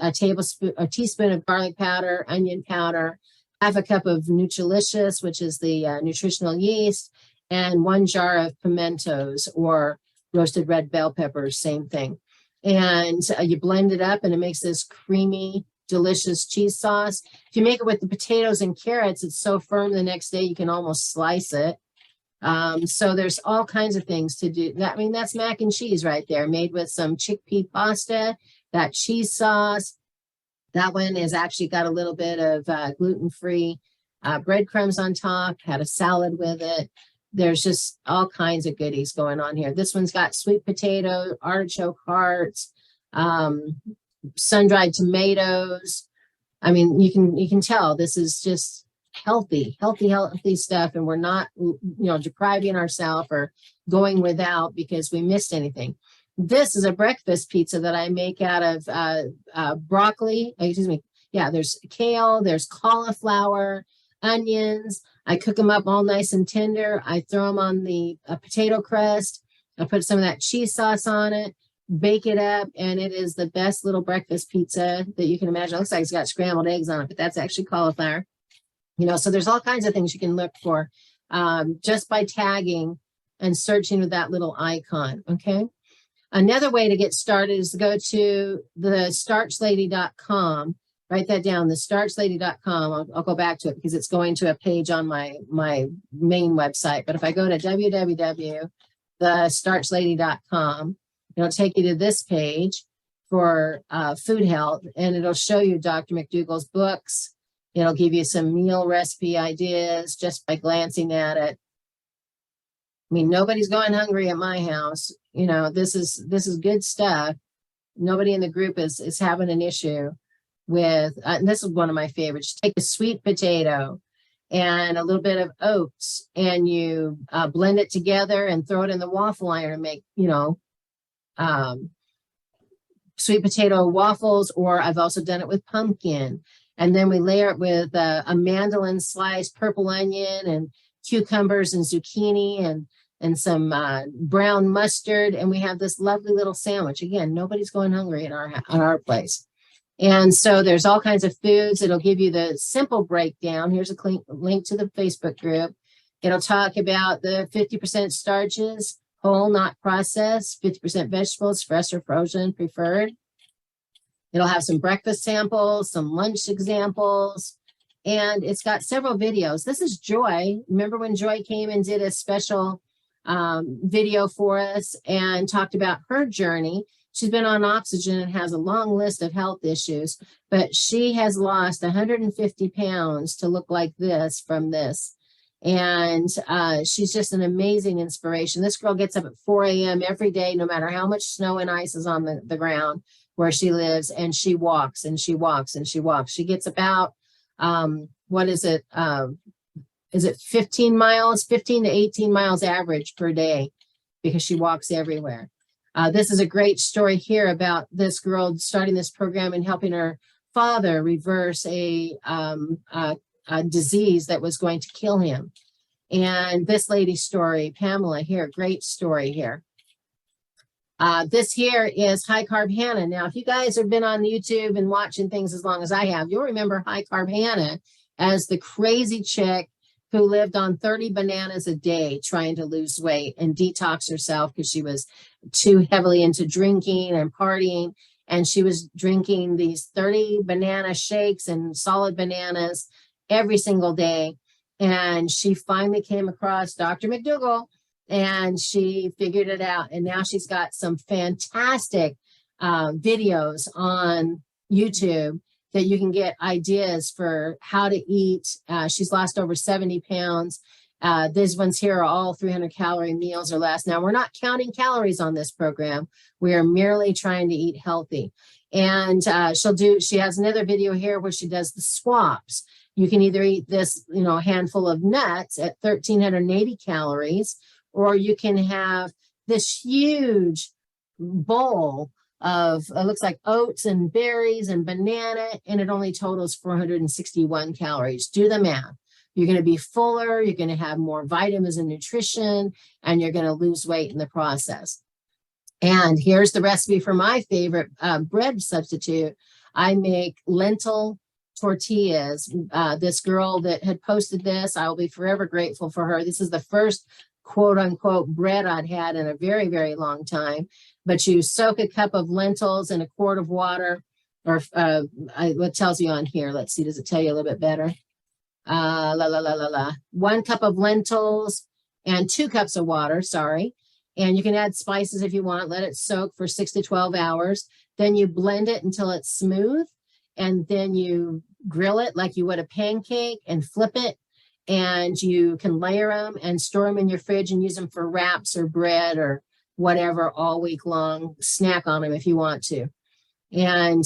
a teaspoon of garlic powder, onion powder, half a cup of Nutrilicious, which is the nutritional yeast, and 1 jar of pimentos or roasted red bell peppers, same thing. And you blend it up and it makes this creamy, delicious cheese sauce. If you make it with the potatoes and carrots, it's so firm the next day you can almost slice it. So there's all kinds of things to do. I mean, that's mac and cheese right there, made with some chickpea pasta, that cheese sauce. That one is actually got a little bit of gluten-free breadcrumbs on top, had a salad with it. There's just all kinds of goodies going on here. This one's got sweet potato, artichoke hearts, sun-dried tomatoes. I mean, you can tell this is just healthy stuff, and we're not, depriving ourselves or going without because we missed anything. This is a breakfast pizza that I make out of broccoli. Excuse me. Yeah, there's kale, there's cauliflower, onions. I cook them up all nice and tender. I throw them on the potato crust. I put some of that cheese sauce on it, bake it up, and it is the best little breakfast pizza that you can imagine. It looks like it's got scrambled eggs on it, but that's actually cauliflower. So there's all kinds of things you can look for just by tagging and searching with that little icon, okay? Another way to get started is to go to the starchlady.com. Write that down, the starchlady.com. I'll go back to it because it's going to a page on my main website. But if I go to www.thestarchlady.com, it'll take you to this page for food health, and it'll show you Dr. McDougall's books. It'll give you some meal recipe ideas just by glancing at it. I mean, nobody's going hungry at my house. This is good stuff. Nobody in the group is having an issue with, and this is one of my favorites. Take a sweet potato and a little bit of oats, and you blend it together and throw it in the waffle iron and make, sweet potato waffles, or I've also done it with pumpkin. And then we layer it with a mandolin slice, purple onion, and cucumbers and zucchini and some brown mustard. And we have this lovely little sandwich. Again, nobody's going hungry at our place. And so there's all kinds of foods. It'll give you the simple breakdown. Here's a link to the Facebook group. It'll talk about the 50% starches, whole, not processed, 50% vegetables, fresh or frozen, preferred. It'll have some breakfast samples, some lunch examples, and it's got several videos. This is Joy. Remember when Joy came and did a special video for us and talked about her journey? She's been on oxygen and has a long list of health issues, but she has lost 150 pounds to look like this from this. And she's just an amazing inspiration. This girl gets up at 4 a.m. every day, no matter how much snow and ice is on the ground, where she lives, and she walks and she walks and she walks. She gets about, what is it? Is it 15 miles, 15 to 18 miles average per day, because she walks everywhere. This is a great story here about this girl starting this program and helping her father reverse a disease that was going to kill him. And this lady's story, Pamela here, great story here. This here is High Carb Hannah. Now, if you guys have been on YouTube and watching things as long as I have, you'll remember High Carb Hannah as the crazy chick who lived on 30 bananas a day trying to lose weight and detox herself because she was too heavily into drinking and partying. And she was drinking these 30 banana shakes and solid bananas every single day. And she finally came across Dr. McDougall, and she figured it out. And now she's got some fantastic videos on YouTube that you can get ideas for how to eat. She's lost over 70 pounds. These ones here are all 300 calorie meals or less. Now, we're not counting calories on this program. We are merely trying to eat healthy. And she has another video here where she does the swaps. You can either eat this, handful of nuts at 1,380 calories, or you can have this huge bowl of, it looks like oats and berries and banana, and it only totals 461 calories. Do the math. You're going to be fuller, you're going to have more vitamins and nutrition, and you're going to lose weight in the process. And here's the recipe for my favorite bread substitute. I make lentil tortillas. This girl that had posted this, I will be forever grateful for her. This is the first quote unquote bread I'd had in a very, very long time. But you soak a cup of lentils in a quart of water, or what tells you on here? Let's see, does it tell you a little bit better? 1 cup of lentils and 2 cups of water, sorry. And you can add spices if you want, let it soak for 6 to 12 hours. Then you blend it until it's smooth, and then you grill it like you would a pancake and flip it. And you can layer them and store them in your fridge and use them for wraps or bread or whatever all week long. Snack on them if you want to. And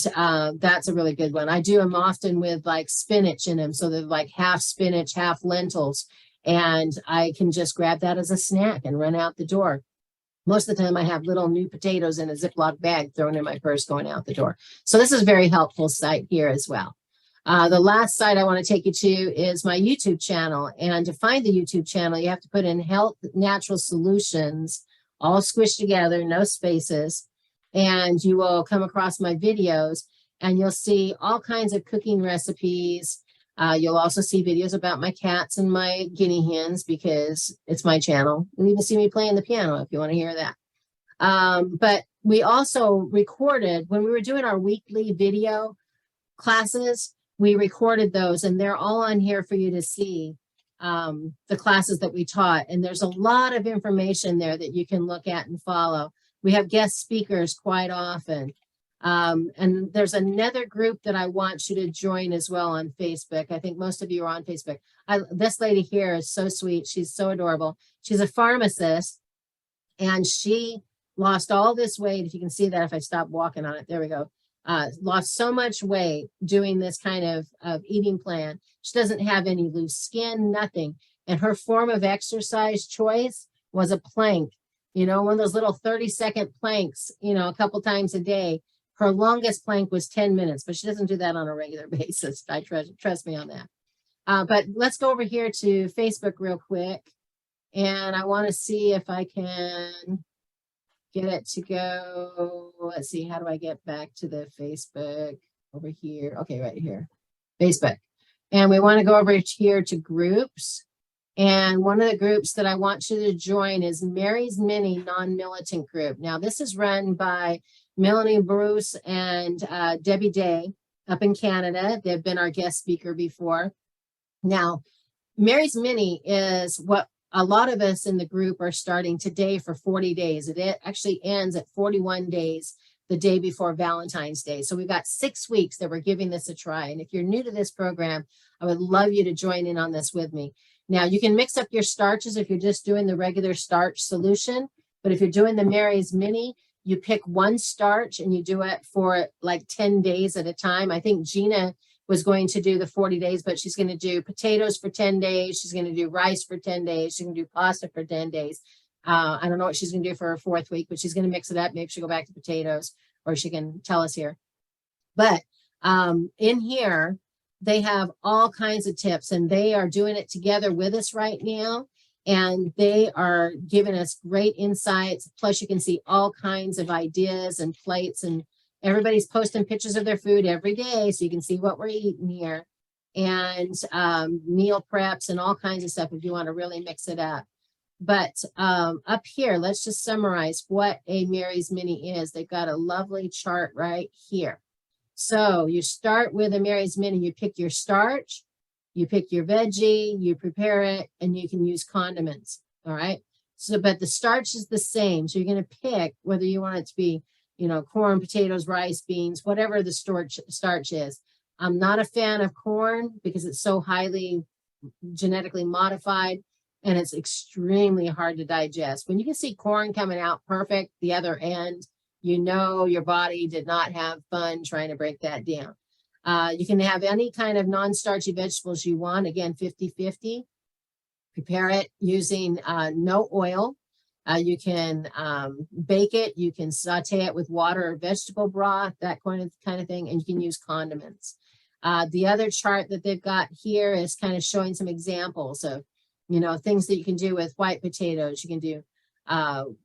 that's a really good one. I do them often with like spinach in them. So they're like half spinach, half lentils. And I can just grab that as a snack and run out the door. Most of the time I have little new potatoes in a Ziploc bag thrown in my purse going out the door. So this is a very helpful site here as well. The last site I want to take you to is my YouTube channel. And to find the YouTube channel, you have to put in Health Natural Solutions, all squished together, no spaces. And you will come across my videos, and you'll see all kinds of cooking recipes. You'll also see videos about my cats and my guinea hens, because it's my channel. You'll even see me playing the piano if you want to hear that. But we also recorded, when we were doing our weekly video classes, we recorded those, and they're all on here for you to see, the classes that we taught. And there's a lot of information there that you can look at and follow. We have guest speakers quite often. And there's another group that I want you to join as well on Facebook. I think most of you are on Facebook. This lady here is so sweet. She's so adorable. She's a pharmacist, and she lost all this weight. If you can see that, if I stop walking on it, there we go. Lost so much weight doing this kind of eating plan. She doesn't have any loose skin, nothing. And her form of exercise choice was a plank. One of those little 30-second planks, a couple times a day. Her longest plank was 10 minutes, but she doesn't do that on a regular basis. Trust me on that. But let's go over here to Facebook real quick. And I want to see if I can get it to go. Let's see, how do I get back to the Facebook over here? Okay, right here, Facebook. And we want to go over here to groups. And one of the groups that I want you to join is Mary's Mini Non-Militant Group. Now, this is run by Melanie Bruce and Debbie Day up in Canada. They've been our guest speaker before. Now, Mary's Mini is what a lot of us in the group are starting today for 40 days. It actually ends at 41 days, the day before Valentine's Day. So we've got 6 weeks that we're giving this a try. And if you're new to this program, I would love you to join in on this with me. Now, you can mix up your starches if you're just doing the regular starch solution. But if you're doing the Mary's Mini, you pick one starch and you do it for like 10 days at a time. I think Gina was going to do the 40 days, but she's going to do potatoes for 10 days. She's going to do rice for 10 days. She's going to do pasta for 10 days. I don't know what she's going to do for her 4th week, but she's going to mix it up. Maybe she'll go back to potatoes, or she can tell us here. But in here, they have all kinds of tips, and they are doing it together with us right now. And they are giving us great insights. Plus, you can see all kinds of ideas and plates, and everybody's posting pictures of their food every day, so you can see what we're eating here, and meal preps and all kinds of stuff if you want to really mix it up. But up here, let's just summarize what a Mary's Mini is. They've got a lovely chart right here. So you start with a Mary's Mini. You pick your starch, you pick your veggie, you prepare it, and you can use condiments. All right. So, but the starch is the same. So you're going to pick whether you want it to be, you know, corn, potatoes, rice, beans, whatever the starch is. I'm not a fan of corn because it's so highly genetically modified and it's extremely hard to digest. When you can see corn coming out perfect, the other end, you know your body did not have fun trying to break that down. You can have any kind of non-starchy vegetables you want. Again, 50-50. Prepare it using no oil. You can bake it. You can saute it with water or vegetable broth, that kind of thing, and you can use condiments. The other chart that they've got here is kind of showing some examples of, you know, things that you can do with white potatoes. You can do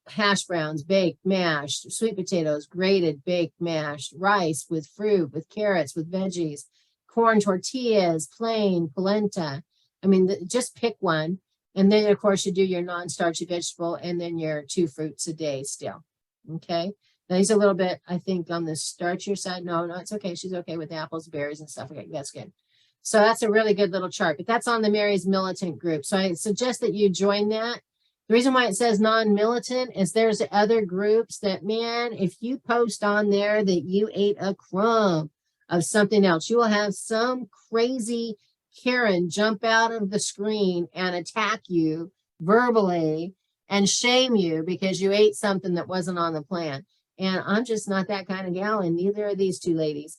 hash browns, baked, mashed, sweet potatoes, grated, baked, mashed, rice with fruit, with carrots, with veggies, corn tortillas, plain, polenta. I mean, just pick one. And then, of course, you do your non-starchy vegetable and then your 2 fruits a day still. Okay. Now he's a little bit, I think, on the starchier side. No, it's okay. She's okay with apples, berries, and stuff. Okay, that's good. So that's a really good little chart. But that's on the Mary's Militant group. So I suggest that you join that. The reason why it says non-militant is there's other groups that, man, if you post on there that you ate a crumb of something else, you will have some crazy Karen jump out of the screen and attack you verbally and shame you because you ate something that wasn't on the plan. And I'm just not that kind of gal, and neither are these 2 ladies.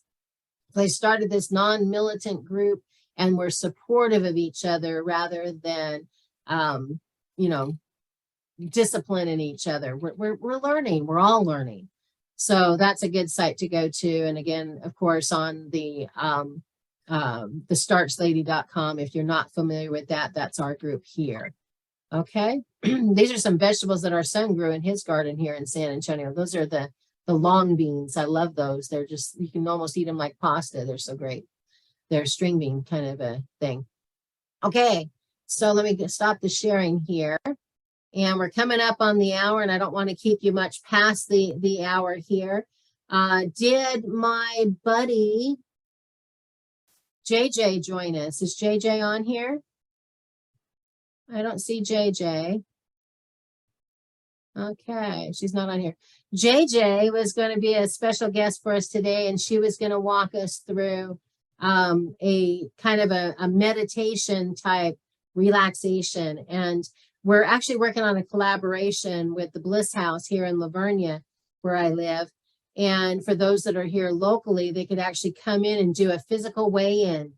They started this non-militant group and we're supportive of each other rather than, you know, disciplining each other. We're learning. We're all learning. So that's a good site to go to. And again, of course, on the starchlady.com. If you're not familiar with that, that's our group here. Okay. These are some vegetables that our son grew in his garden here in San Antonio. Those are the long beans. I love those. They're just, you can almost eat them like pasta. They're so great. They're string bean kind of a thing. Okay. So let me stop the sharing here. And we're coming up on the hour, and I don't want to keep you much past the hour here. Did my buddy JJ join us? Is JJ on here? I don't see JJ. Okay, she's not on here. JJ was going to be a special guest for us today, and she was going to walk us through a kind of a meditation type relaxation. And we're actually working on a collaboration with the Bliss House here in Lavernia, where I live. And for those that are here locally, they could actually come in and do a physical weigh-in.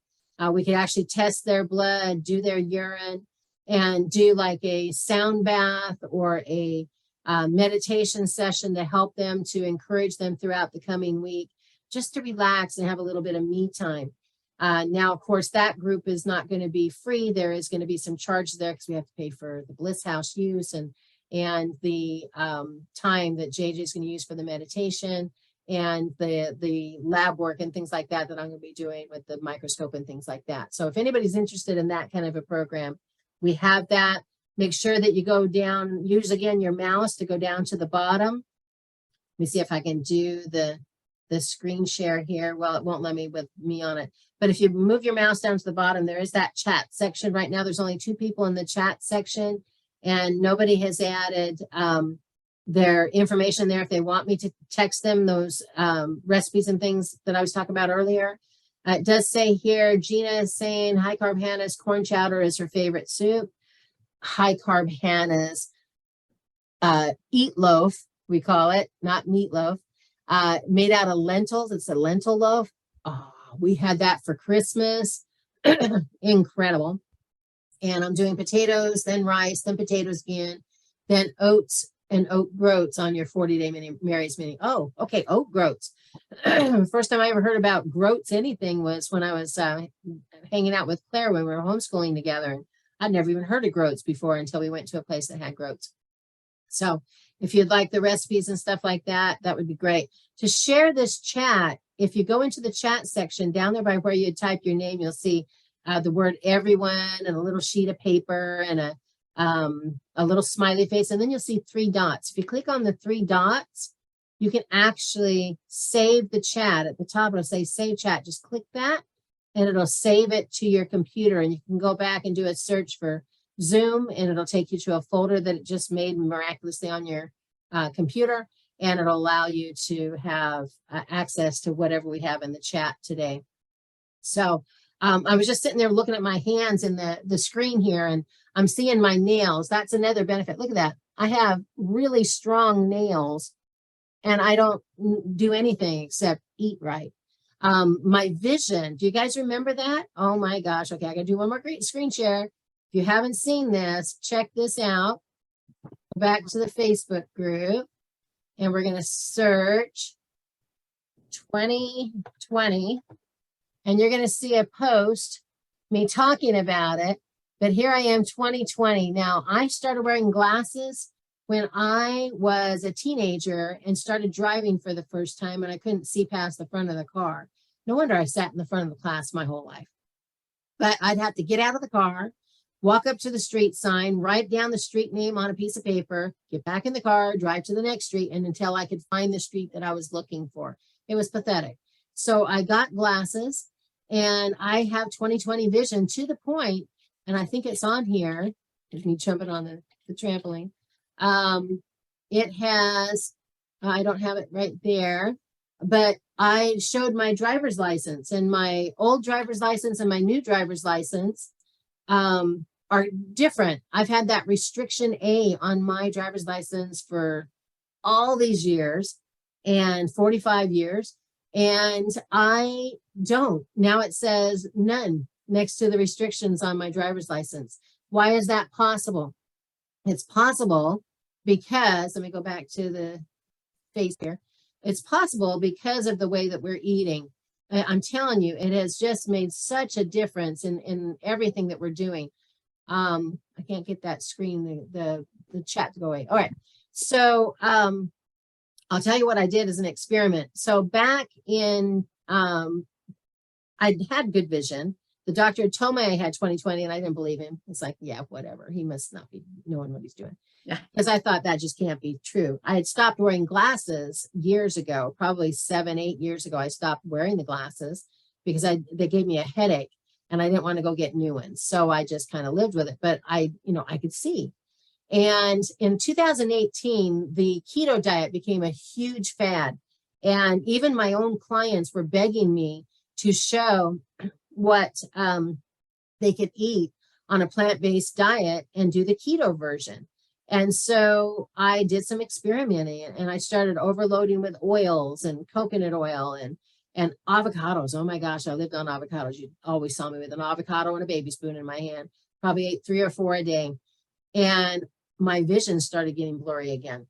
We could actually test their blood, do their urine, and do like a sound bath or a meditation session to help them, to encourage them throughout the coming week, just to relax and have a little bit of me time. Now, of course, that group is not going to be free. There is going to be some charges there because we have to pay for the Bliss House use and the time that JJ is going to use for the meditation and the lab work and things like that I'm going to be doing with the microscope and things like that. So if anybody's interested in that kind of a program, we have that. Make sure that you go down, use again your mouse to go down to the bottom. Let me see if I can do the screen share here. Well, it won't let me with me on it. But if you move your mouse down to the bottom, there is that chat section. Right now, there's only 2 people in the chat section, and nobody has added their information there if they want me to text them those recipes and things that I was talking about earlier. It does say here, Gina is saying, high carb Hannah's corn chowder is her favorite soup. High carb Hannah's eat loaf, we call it, not meatloaf, made out of lentils. It's a lentil loaf. Oh, we had that for Christmas. Incredible. And I'm doing potatoes, then rice, then potatoes again, then oats and oat groats on your 40-day mini Mary's mini. Oh, okay, oat groats. First time I ever heard about groats anything was when I was hanging out with Claire when we were homeschooling together. And I'd never even heard of groats before until we went to a place that had groats. So if you'd like the recipes and stuff like that, that would be great. To share this chat, if you go into the chat section down there by where you type your name, you'll see the word everyone and a little sheet of paper and a little smiley face. And then you'll see 3 dots. If you click on the 3 dots, you can actually save the chat. At the top, it'll say save chat. Just click that and it'll save it to your computer. And you can go back and do a search for Zoom and it'll take you to a folder that it just made miraculously on your computer. And it'll allow you to have access to whatever we have in the chat today. So I was just sitting there looking at my hands in the screen here and I'm seeing my nails. That's another benefit. Look at that. I have really strong nails and I don't do anything except eat right. My vision, do you guys remember that? Oh my gosh. Okay, I gotta do one more great screen share. If you haven't seen this, check this out. Go back to the Facebook group and we're gonna search 2020 and you're gonna see a post, me talking about it. But here I am, 2020. Now, I started wearing glasses when I was a teenager and started driving for the first time, and I couldn't see past the front of the car. No wonder I sat in the front of the class my whole life. But I'd have to get out of the car, walk up to the street sign, write down the street name on a piece of paper, get back in the car, drive to the next street, and until I could find the street that I was looking for. It was pathetic. So I got glasses, and I have 20/20 vision to the point. And I think it's on here. If me jumping on the trampoline. It has, I don't have it right there, but I showed my driver's license and my old driver's license and my new driver's license are different. I've had that restriction A on my driver's license for all these years and 45 years. And I don't. Now it says none next to the restrictions on my driver's license. Why is that possible? It's possible because, let me go back to the face here. It's possible because of the way that we're eating. I'm telling you, it has just made such a difference in everything that we're doing. I can't get that screen, the chat to go away. All right. So I'll tell you what I did as an experiment. So back in, I had good vision. The doctor told me I had 20/20 and I didn't believe him. It's like, yeah, whatever. He must not be knowing what he's doing. Yeah. Because I thought that just can't be true. I had stopped wearing glasses years ago, probably 7, 8 years ago. I stopped wearing the glasses because they gave me a headache and I didn't want to go get new ones. So I just kind of lived with it, but I could see. And in 2018, the keto diet became a huge fad. And even my own clients were begging me to show what they could eat on a plant-based diet and do the keto version. And so I did some experimenting and I started overloading with oils and coconut oil and avocados. Oh my gosh, I lived on avocados. You always saw me with an avocado and a baby spoon in my hand. Probably ate 3 or 4 a day. And my vision started getting blurry again.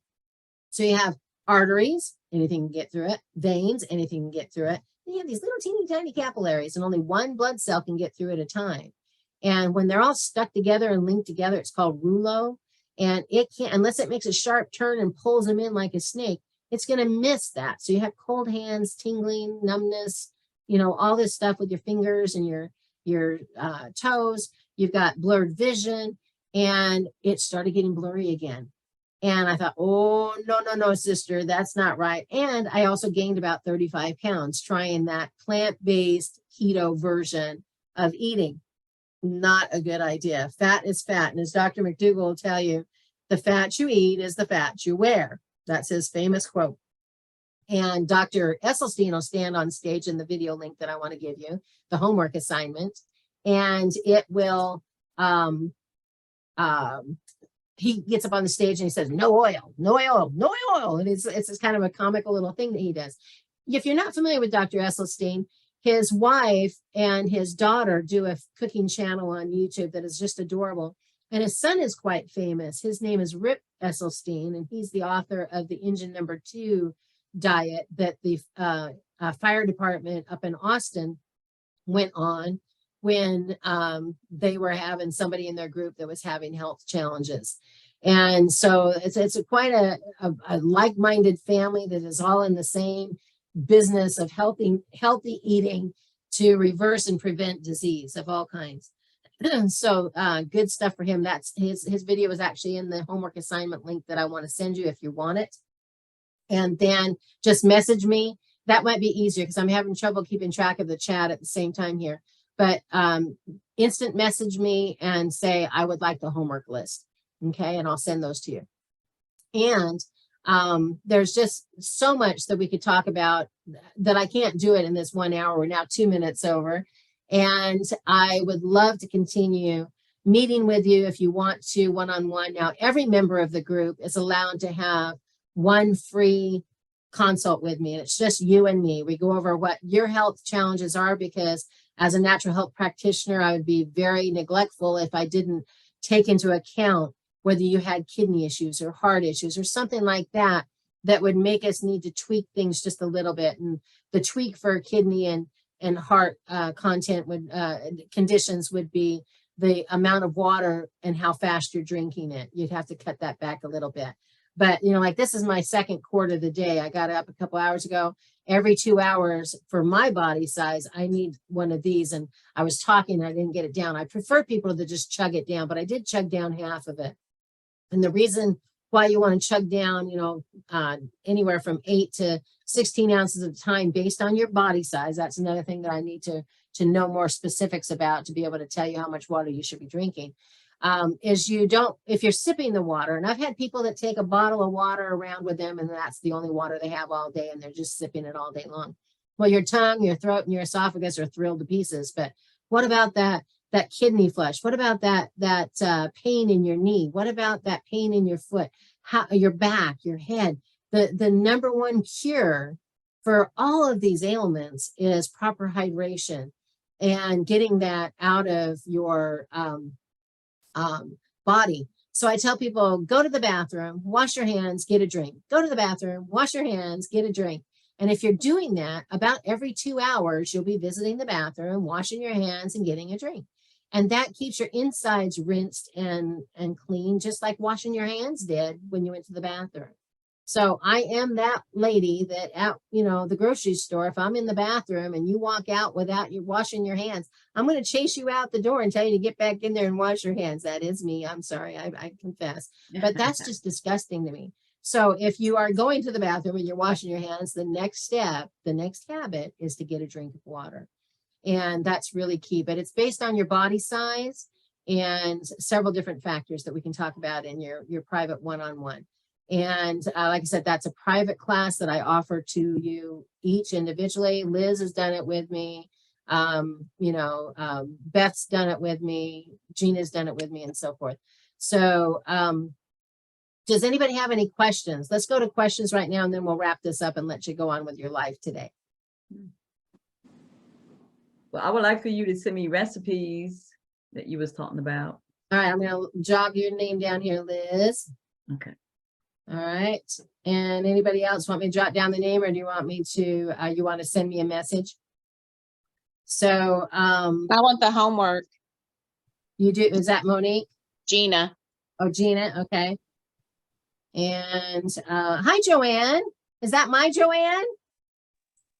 So you have arteries, anything can get through it. Veins, anything can get through it. You have these little teeny tiny capillaries and only one blood cell can get through at a time. And when they're all stuck together and linked together, it's called rouleau. And it can't, unless it makes a sharp turn and pulls them in like a snake, it's going to miss that. So you have cold hands, tingling, numbness, all this stuff with your fingers and your toes. You've got blurred vision and it started getting blurry again. And I thought, oh, no, sister, that's not right. And I also gained about 35 pounds trying that plant-based keto version of eating. Not a good idea. Fat is fat. And as Dr. McDougall will tell you, the fat you eat is the fat you wear. That's his famous quote. And Dr. Esselstyn will stand on stage in the video link that I want to give you, the homework assignment, and it will he gets up on the stage and he says, no oil, no oil, no oil. And it's kind of a comical little thing that he does. If you're not familiar with Dr. Esselstyn, his wife and his daughter do a cooking channel on YouTube that is just adorable. And his son is quite famous. His name is Rip Esselstyn, and he's the author of the Engine Number 2 diet that the fire department up in Austin went on when they were having somebody in their group that was having health challenges. And so it's quite a like-minded family that is all in the same business of healthy eating to reverse and prevent disease of all kinds. So good stuff for him. That's his video is actually in the homework assignment link that I want to send you if you want it. And then just message me. That might be easier because I'm having trouble keeping track of the chat at the same time here. But instant message me and say, I would like the homework list. Okay, and I'll send those to you. And there's just so much that we could talk about that I can't do it in this 1 hour. We're now 2 minutes over. And I would love to continue meeting with you if you want to one-on-one. Now, every member of the group is allowed to have one free consult with me. And it's just you and me. We go over what your health challenges are, because as a natural health practitioner, I would be very neglectful if I didn't take into account whether you had kidney issues or heart issues or something like that, that would make us need to tweak things just a little bit. And the tweak for kidney and heart content would conditions would be the amount of water and how fast you're drinking it. You'd have to cut that back a little bit. But, you know, like this is my second quart of the day. I got up a couple hours ago. Every 2 hours for my body size, I need one of these. And I was talking and I didn't get it down. I prefer people to just chug it down, but I did chug down half of it. And the reason why you want to chug down, you know, anywhere from 8 to 16 ounces at a time based on your body size. That's another thing that I need to know more specifics about to be able to tell you how much water you should be drinking. Is you don't, if you're sipping the water, and I've had people that take a bottle of water around with them and that's the only water they have all day and they're just sipping it all day long. Well, your tongue, your throat, and your esophagus are thrilled to pieces. But what about that kidney flush? What about that pain in your knee? What about that pain in your foot? Your back, your head? The number one cure for all of these ailments is proper hydration and getting that out of your body. So I tell people, go to the bathroom, wash your hands, get a drink. Go to the bathroom, wash your hands, get a drink. And if you're doing that, about every 2 hours, you'll be visiting the bathroom, washing your hands and getting a drink. And that keeps your insides rinsed and clean, just like washing your hands did when you went to the bathroom. So I am that lady that at, you know, the grocery store, if I'm in the bathroom and you walk out without you washing your hands, I'm going to chase you out the door and tell you to get back in there and wash your hands. That is me. I'm sorry. I confess, but that's just disgusting to me. So if you are going to the bathroom and you're washing your hands, the next step, the next habit is to get a drink of water. And that's really key, but it's based on your body size and several different factors that we can talk about in your private one-on-one. And like I said, that's a private class that I offer to you each individually. Liz has done it with me. Beth's done it with me. Gina's done it with me, and so forth. So does anybody have any questions? Let's go to questions right now, and then we'll wrap this up and let you go on with your life today. Well, I would like for you to send me recipes that you was talking about. All right, I'm going to jog your name down here, Liz. Okay. All right. And anybody else want me to jot down the name, or do you want me to, you want to send me a message? So, I want the homework. you do, is that Monique? Gina. Oh, Gina. Okay. And, hi, Joanne. Is that my Joanne?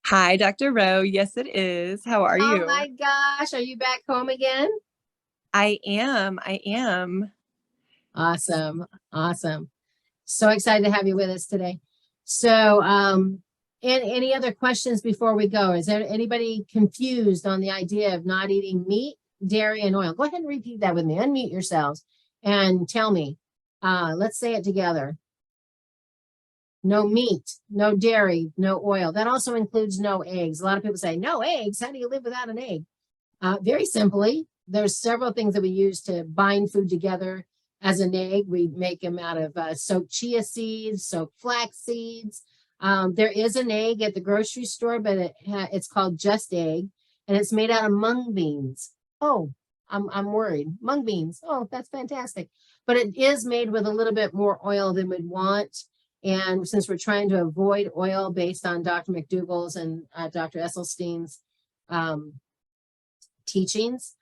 Hi, Dr. Rowe. Yes, it is. How are you? Oh my gosh. Are you back home again? I am. Awesome. Awesome. So excited to have you with us today. So, and any other questions before we go? Is there anybody confused on the idea of not eating meat, dairy, and oil? Go ahead and repeat that with me. Unmute yourselves and tell me. Let's say it together. No meat, no dairy, no oil. That also includes no eggs. A lot of people say, no eggs. How do you live without an egg? Very simply, there's several things that we use to bind food together as an egg. We make them out of soaked chia seeds, soaked flax seeds. There is an egg at the grocery store, but it's called Just Egg, and it's made out of mung beans. Oh, I'm worried. Mung beans. Oh, that's fantastic. But it is made with a little bit more oil than we'd want. And since we're trying to avoid oil based on Dr. McDougall's and Dr. Esselstyn's teachings,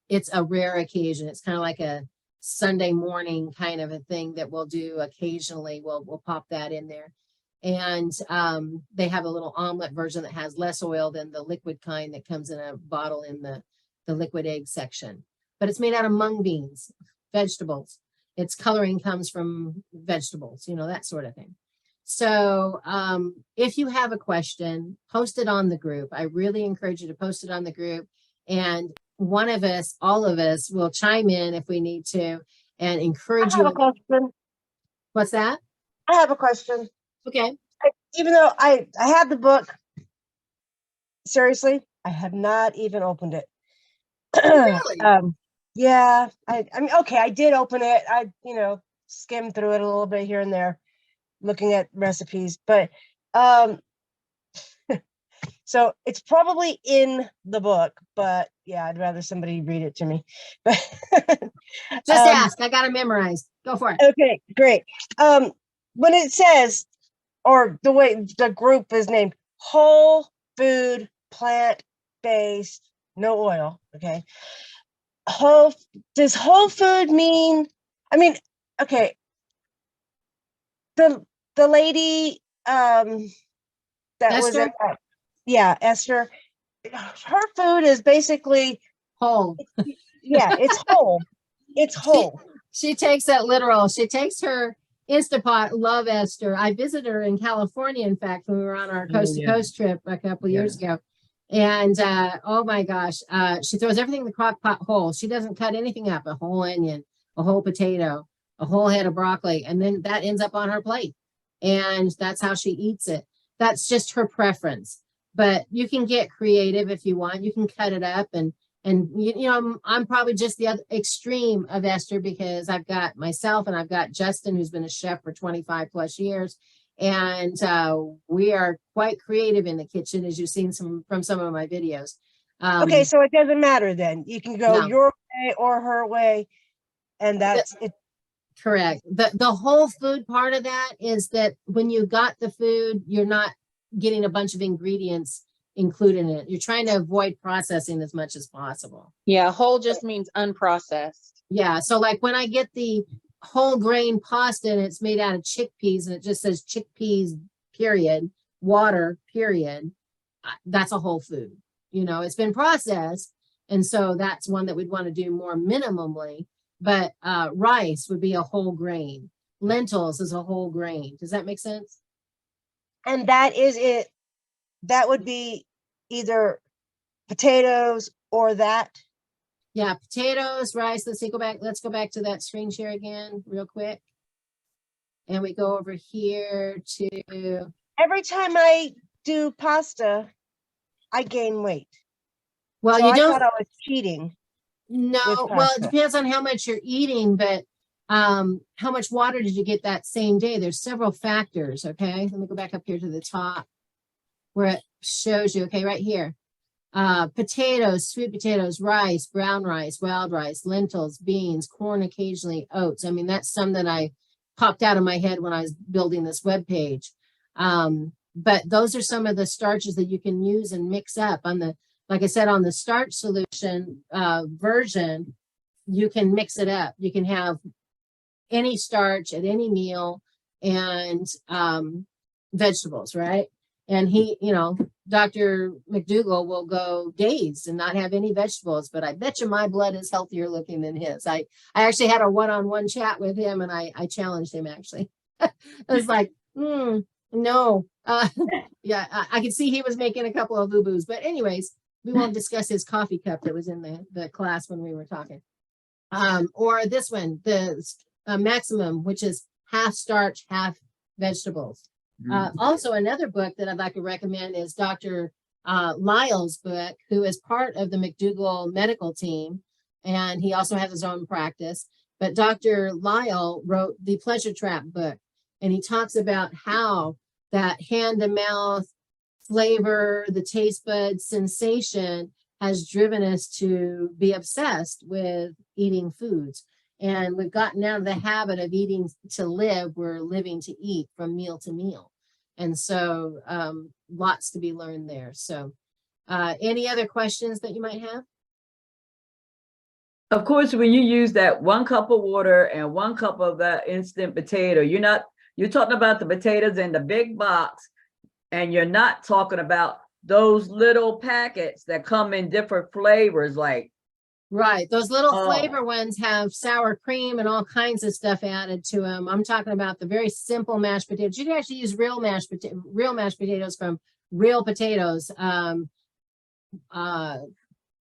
it's a rare occasion. It's kind of like a Sunday morning kind of a thing that we'll do occasionally. We'll pop that in there. And they have a little omelet version that has less oil than the liquid kind that comes in a bottle in the liquid egg section. But it's made out of mung beans, vegetables. Its coloring comes from vegetables, you know, that sort of thing. So if you have a question, post it on the group. I really encourage you to post it on the group. And one of us, all of us, will chime in if we need to and encourage I you. have a question. What's that? I have a question. Okay. Even though I had the book, seriously, I have not even opened it. Really? Yeah, I mean, okay, I did open it. I, skimmed through it a little bit here and there, looking at recipes, but so it's probably in the book, but yeah, I'd rather somebody read it to me. But Just ask. I got it memorized. Go for it. okay, great. When it says, or the way the group is named, whole food, plant-based, no oil, okay? Does whole food mean, I mean, okay, the lady that was Esther? at, yeah, Esther, her food is basically, Whole. yeah, it's whole. It's whole. She takes that literal. She takes her Instapot. Love Esther. I visited her in California, in fact, when we were on our coast to coast trip a couple years ago. And oh my gosh, she throws everything in the crock pot whole. She doesn't cut anything up, a whole onion, a whole potato, a whole head of broccoli, and then that ends up on her plate. And that's how she eats it. That's just her preference. But you can get creative if you want. You can cut it up and I'm probably just the other extreme of Esther, because I've got myself and I've got Justin, who's been a chef for 25 plus years. And we are quite creative in the kitchen, as you've seen from some of my videos. Okay, so it doesn't matter then. You can go No. your way or her way, and that's it. Correct. The whole food part of that is that when you got the food, you're not getting a bunch of ingredients included in it. You're trying to avoid processing as much as possible. Yeah, whole just means unprocessed. Yeah. So like when I get the whole grain pasta and it's made out of chickpeas and it just says chickpeas, period, water, period, that's a whole food. It's been processed. And so that's one that we'd want to do more minimally. But rice would be a whole grain. Lentils is a whole grain. Does that make sense? And that is it. That would be either potatoes or that. Yeah, potatoes, rice. Let's go back to that screen share again real quick. And we go over here to. Every time I do pasta, I gain weight. Well, So you I don't. thought I was cheating. No, with well, it pasta. depends on how much you're eating, but how much water did you get that same day? There's several factors, okay? Let me go back up here to the top where it shows you, okay, right here. Potatoes, sweet potatoes, rice, brown rice, wild rice, lentils, beans, corn, occasionally oats. I mean, that's some that I popped out of my head when I was building this web page. But those are some of the starches that you can use and mix up on the, like I said, on the starch solution version, you can mix it up. You can have any starch at any meal and vegetables, right? And Dr. McDougall will go days and not have any vegetables, but I bet you my blood is healthier looking than his. I actually had a one-on-one chat with him and I challenged him actually. I was like, no. Yeah, I could see he was making a couple of boo-boos, but anyways, we won't discuss his coffee cup that was in the class when we were talking. Or this one, the maximum, which is half starch, half vegetables. Also, another book that I'd like to recommend is Dr. Lyle's book, who is part of the McDougall medical team. And he also has his own practice. but Dr. Lyle wrote the Pleasure Trap book, and he talks about how that hand to mouth flavor, the taste bud sensation has driven us to be obsessed with eating foods. And we've gotten out of the habit of eating to live. We're living to eat from meal to meal. And so lots to be learned there. So any other questions that you might have? Of course, when you use that 1 cup of water and 1 cup of that instant potato, you're talking about the potatoes in the big box, and you're not talking about those little packets that come in different flavors, like. Right. Those little Oh. flavor ones have sour cream and all kinds of stuff added to them. I'm talking about the very simple mashed potatoes. You can actually use real mashed potatoes from real potatoes.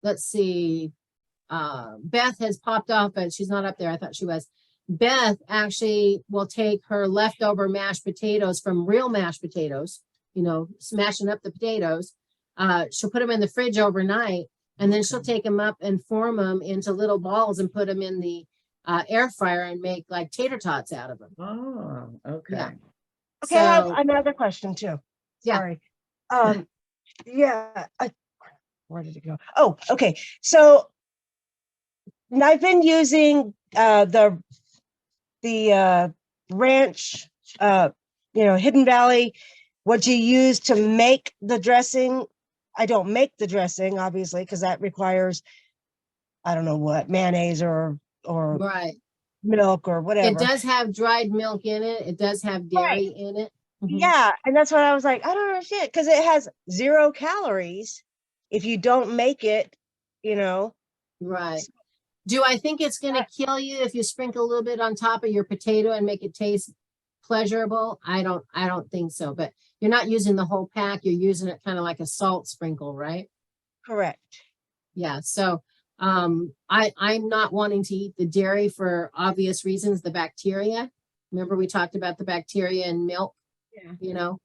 Let's see. Beth has popped off, but she's not up there. I thought she was. Beth actually will take her leftover mashed potatoes from real mashed potatoes, you know, smashing up the potatoes. She'll put them in the fridge overnight, and then she'll take them up and form them into little balls and put them in the air fryer and make like tater tots out of them. Oh, okay. Yeah. Okay, I have So, another question too. Yeah. Sorry. Yeah, where did it go? Oh, okay. So I've been using the ranch, Hidden Valley, what you use to make the dressing. I don't make the dressing, obviously, because that requires, I don't know what, mayonnaise or right. milk or It whatever. does have dried milk in it. It does have dairy in it. Mhm. Yeah, and that's what I was like, I don't understand, because it has 0 calories if you don't make it, Right. Do I think it's going to kill you if you sprinkle a little bit on top of your potato and make it taste pleasurable? I don't think so, but you're not using the whole pack. You're using it kind of like a salt sprinkle, right? Correct. Yeah. So I'm not wanting to eat the dairy for obvious reasons, the bacteria. Remember we talked about the bacteria in milk, Yeah.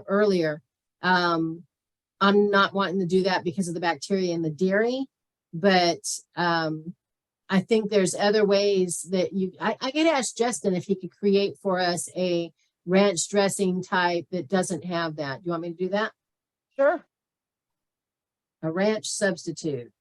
earlier. I'm not wanting to do that because of the bacteria in the dairy, but I think there's other ways that I could ask Justin if he could create for us a ranch dressing type that doesn't have that. Do you want me to do that? Sure. A ranch substitute.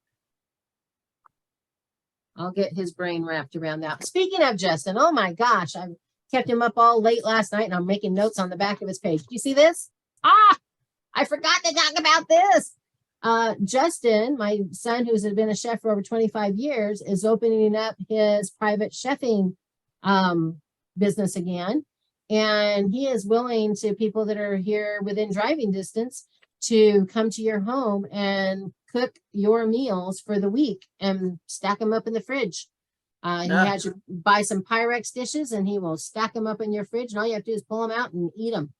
I'll get his brain wrapped around that. Speaking of Justin, oh my gosh, I kept him up all late last night and I'm making notes on the back of his page. Do you see this? I forgot to talk about this. Justin, my son, who's been a chef for over 25 years, is opening up his private chefing business again. And he is willing to people that are here within driving distance to come to your home and cook your meals for the week and stack them up in the fridge. He has you buy some Pyrex dishes and he will stack them up in your fridge, and all you have to do is pull them out and eat them.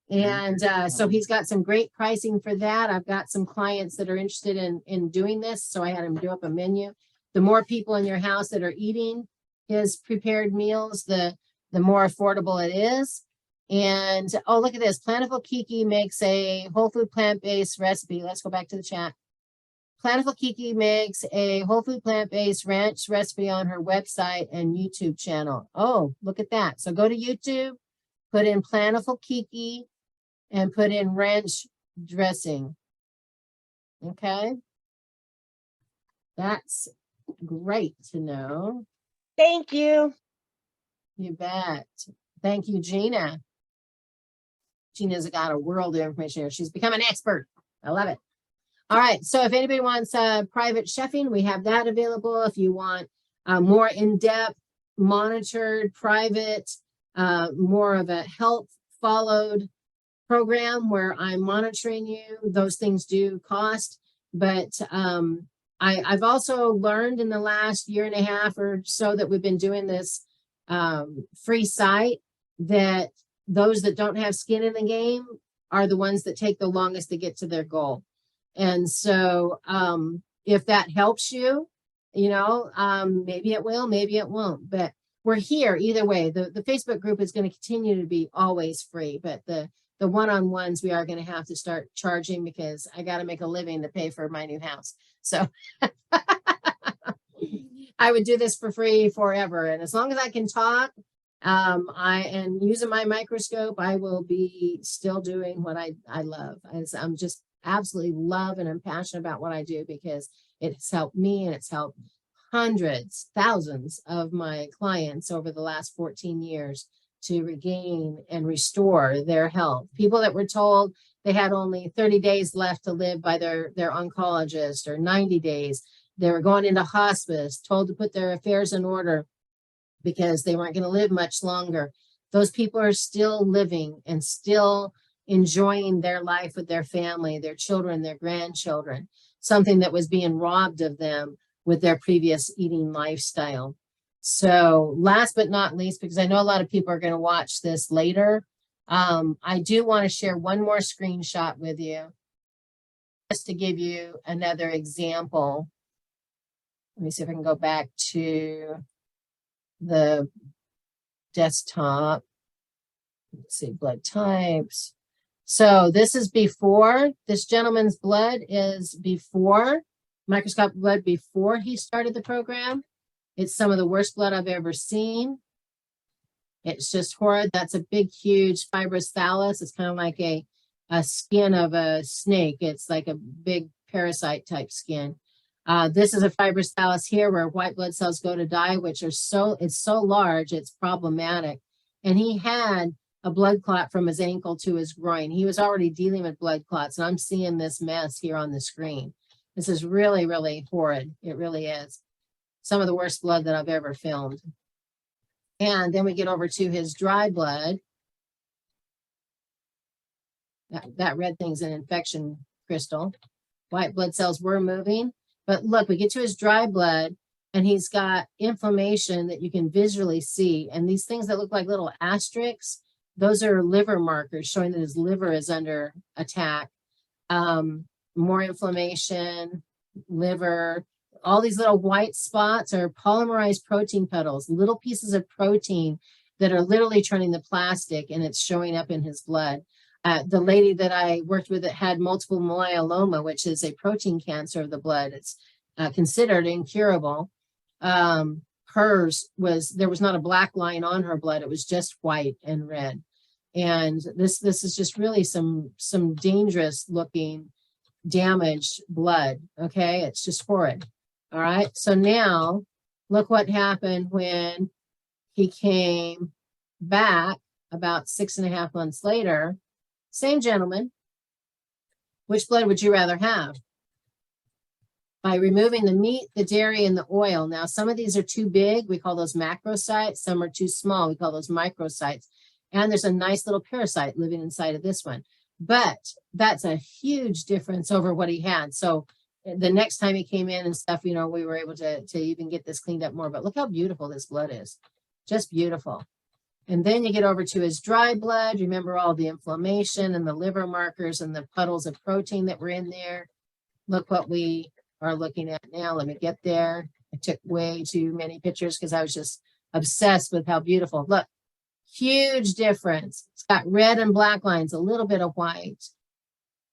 And so he's got some great pricing for that. I've got some clients that are interested in doing this, so I had him do up a menu. The more people in your house that are eating his prepared meals, the more affordable it is. And oh, look at this. Plentiful Kiki makes a whole food plant-based recipe. Let's go back to the chat. Plentiful Kiki makes a whole food plant-based ranch recipe on her website and YouTube channel. Oh, look at that. So go to YouTube, put in Plentiful Kiki, and put in ranch dressing. Okay. That's great to know. Thank you. You bet. Thank you, Gina. Gina's got a world of information here. She's become an expert. I love it. All right. So if anybody wants private chefing, we have that available. If you want more in-depth, monitored, private, more of a health followed program where I'm monitoring you, those things do cost. But I've also learned in the last year and a half or so that we've been doing this free site that those that don't have skin in the game are the ones that take the longest to get to their goal. And so if that helps you, maybe it will, maybe it won't, but we're here either way. The Facebook group is going to continue to be always free, but the one-on-ones we are going to have to start charging because I got to make a living to pay for my new house. So I would do this for free forever. And as long as I can talk, and using my microscope, I will be still doing what I love. I'm just absolutely love and I'm passionate about what I do because it's helped me and it's helped hundreds, thousands of my clients over the last 14 years to regain and restore their health. People that were told they had only 30 days left to live by their oncologist, or 90 days. They were going into hospice, told to put their affairs in order because they weren't going to live much longer. Those people are still living and still enjoying their life with their family, their children, their grandchildren, something that was being robbed of them with their previous eating lifestyle. So last but not least, because I know a lot of people are going to watch this later, I do want to share one more screenshot with you just to give you another example. Let me see if I can go back to the desktop. Let's see, blood types. So this is before. This gentleman's blood is before, microscopic blood before he started the program. It's some of the worst blood I've ever seen. It's just horrid. That's a big, huge fibrous thallus. It's kind of like a skin of a snake. It's like a big parasite type skin. This is a fibrous thallus here where white blood cells go to die, which are it's so large, it's problematic. And he had a blood clot from his ankle to his groin. He was already dealing with blood clots, and I'm seeing this mess here on the screen. This is really, really horrid. It really is. Some of the worst blood that I've ever filmed. And then we get over to his dry blood. That red thing's an infection crystal. White blood cells were moving. But look, we get to his dry blood and he's got inflammation that you can visually see. And these things that look like little asterisks, those are liver markers showing that his liver is under attack. More inflammation, liver, all these little white spots are polymerized protein petals, little pieces of protein that are literally turning the plastic, and it's showing up in his blood. The lady that I worked with that had multiple myeloma, which is a protein cancer of the blood, it's considered incurable. Hers was, there was not a black line on her blood. It was just white and red. And this is just really some dangerous looking damaged blood. Okay. It's just horrid. All right. So now look what happened when he came back about 6.5 months later. Same gentleman. Which blood would you rather have? By removing the meat, the dairy, and the oil. Now, some of these are too big. We call those macrocytes. Some are too small. We call those microcytes. And there's a nice little parasite living inside of this one. But that's a huge difference over what he had. So the next time he came in and stuff, you know, we were able to even get this cleaned up more. But look how beautiful this blood is. Just beautiful. And then you get over to his dry blood. Remember all the inflammation and the liver markers and the puddles of protein that were in there. Look what we are looking at now. Let me get there. I took way too many pictures because I was just obsessed with how beautiful. Look, huge difference. It's got red and black lines, a little bit of white.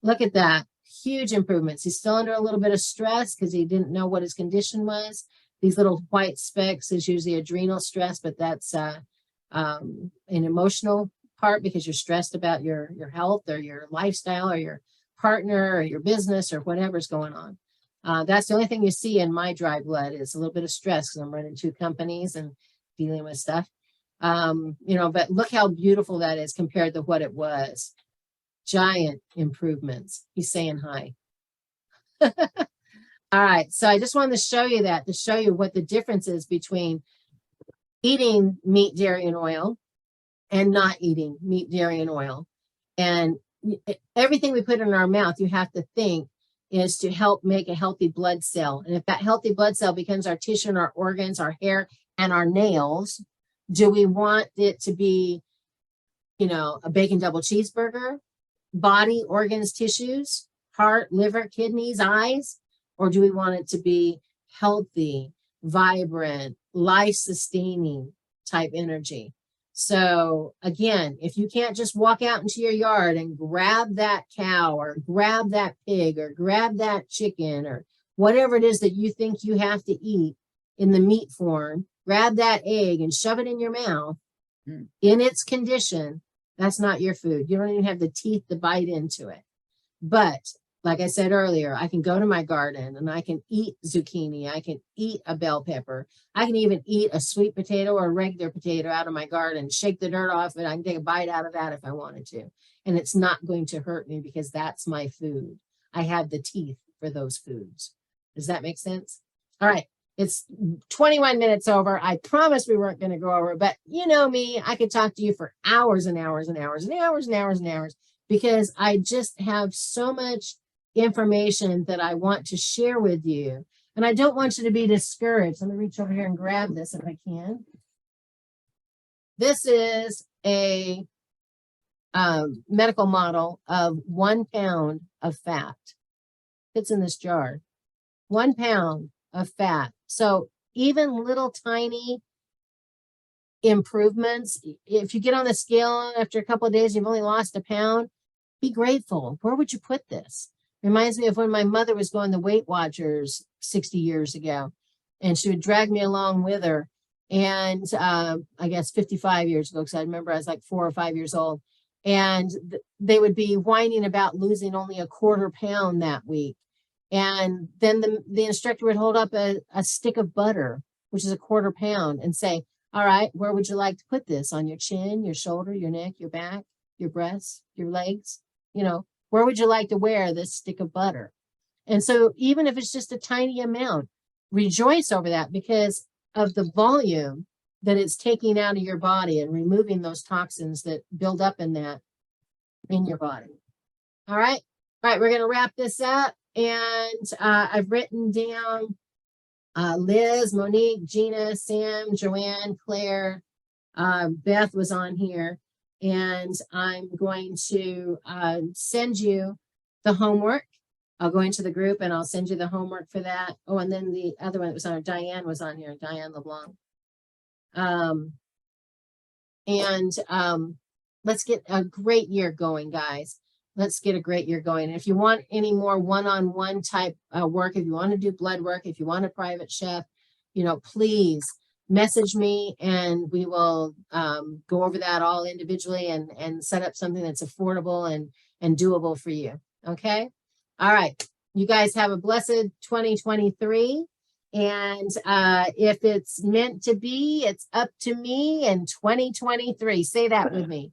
Look at that. Huge improvements. He's still under a little bit of stress because he didn't know what his condition was. These little white specks is usually adrenal stress, but that's an emotional part because you're stressed about your health or your lifestyle or your partner or your business or whatever's going on. That's the only thing you see in my dry blood is a little bit of stress because I'm running 2 companies and dealing with stuff. You know, but look how beautiful that is compared to what it was. Giant improvements. He's saying hi. All right. So I just wanted to show you that, to show you what the difference is between eating meat, dairy, and oil and not eating meat, dairy, and oil. And everything we put in our mouth, you have to think is to help make a healthy blood cell. And if that healthy blood cell becomes our tissue and our organs, our hair and our nails, do we want it to be, you know, a bacon double cheeseburger, body, organs, tissues, heart, liver, kidneys, eyes? Or do we want it to be healthy, vibrant, life-sustaining type energy? So again, if you can't just walk out into your yard and grab that cow or grab that pig or grab that chicken or whatever it is that you think you have to eat in the meat form, grab that egg and shove it in your mouth Mm. in its condition, that's not your food. You don't even have the teeth to bite into it. But like I said earlier, I can go to my garden and I can eat zucchini. I can eat a bell pepper. I can even eat a sweet potato or a regular potato out of my garden, shake the dirt off it. I can take a bite out of that if I wanted to. And it's not going to hurt me because that's my food. I have the teeth for those foods. Does that make sense? All right. It's 21 minutes over. I promised we weren't going to go over, but you know me, I could talk to you for hours and hours and hours and hours and hours and hours because I just have so much information that I want to share with you. And I don't want you to be discouraged. Let me reach over here and grab this if I can. This is a medical model of 1 pound of fat. Fits in this jar. 1 pound of fat. So even little tiny improvements, if you get on the scale after a couple of days, you've only lost a pound, be grateful. Where would you put this? Reminds me of when my mother was going to Weight Watchers 60 years ago, and she would drag me along with her. And I guess 55 years ago, because I remember I was like 4 or 5 years old. And they would be whining about losing only a quarter pound that week. And then the instructor would hold up a stick of butter, which is a quarter pound, and say, all right, where would you like to put this? On your chin, your shoulder, your neck, your back, your breasts, your legs? You know, where would you like to wear this stick of butter? And so even if it's just a tiny amount, rejoice over that because of the volume that it's taking out of your body and removing those toxins that build up in your body. All right. All right. We're going to wrap this up. And I've written down Liz, Monique, Gina, Sam, Joanne, Claire, Beth was on here. And I'm going to send you the homework. I'll go into the group and I'll send you the homework for that. Oh, and then the other one that was on, Diane was on here, Diane LeBlanc. Let's get a great year going, guys. Let's get a great year going. If you want any more one-on-one type work, if you want to do blood work, if you want a private chef, you know, please message me and we will go over that all individually and set up something that's affordable and doable for you. Okay. All right. You guys have a blessed 2023. And if it's meant to be, it's up to me in 2023. Say that with me.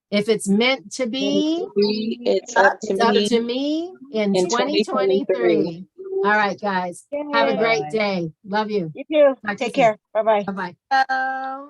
If it's meant to be, It's up it's up to me in 2023. All right, guys. Have a great day. Love you. You too. Talk to you Take care. Bye-bye. soon. Bye-bye.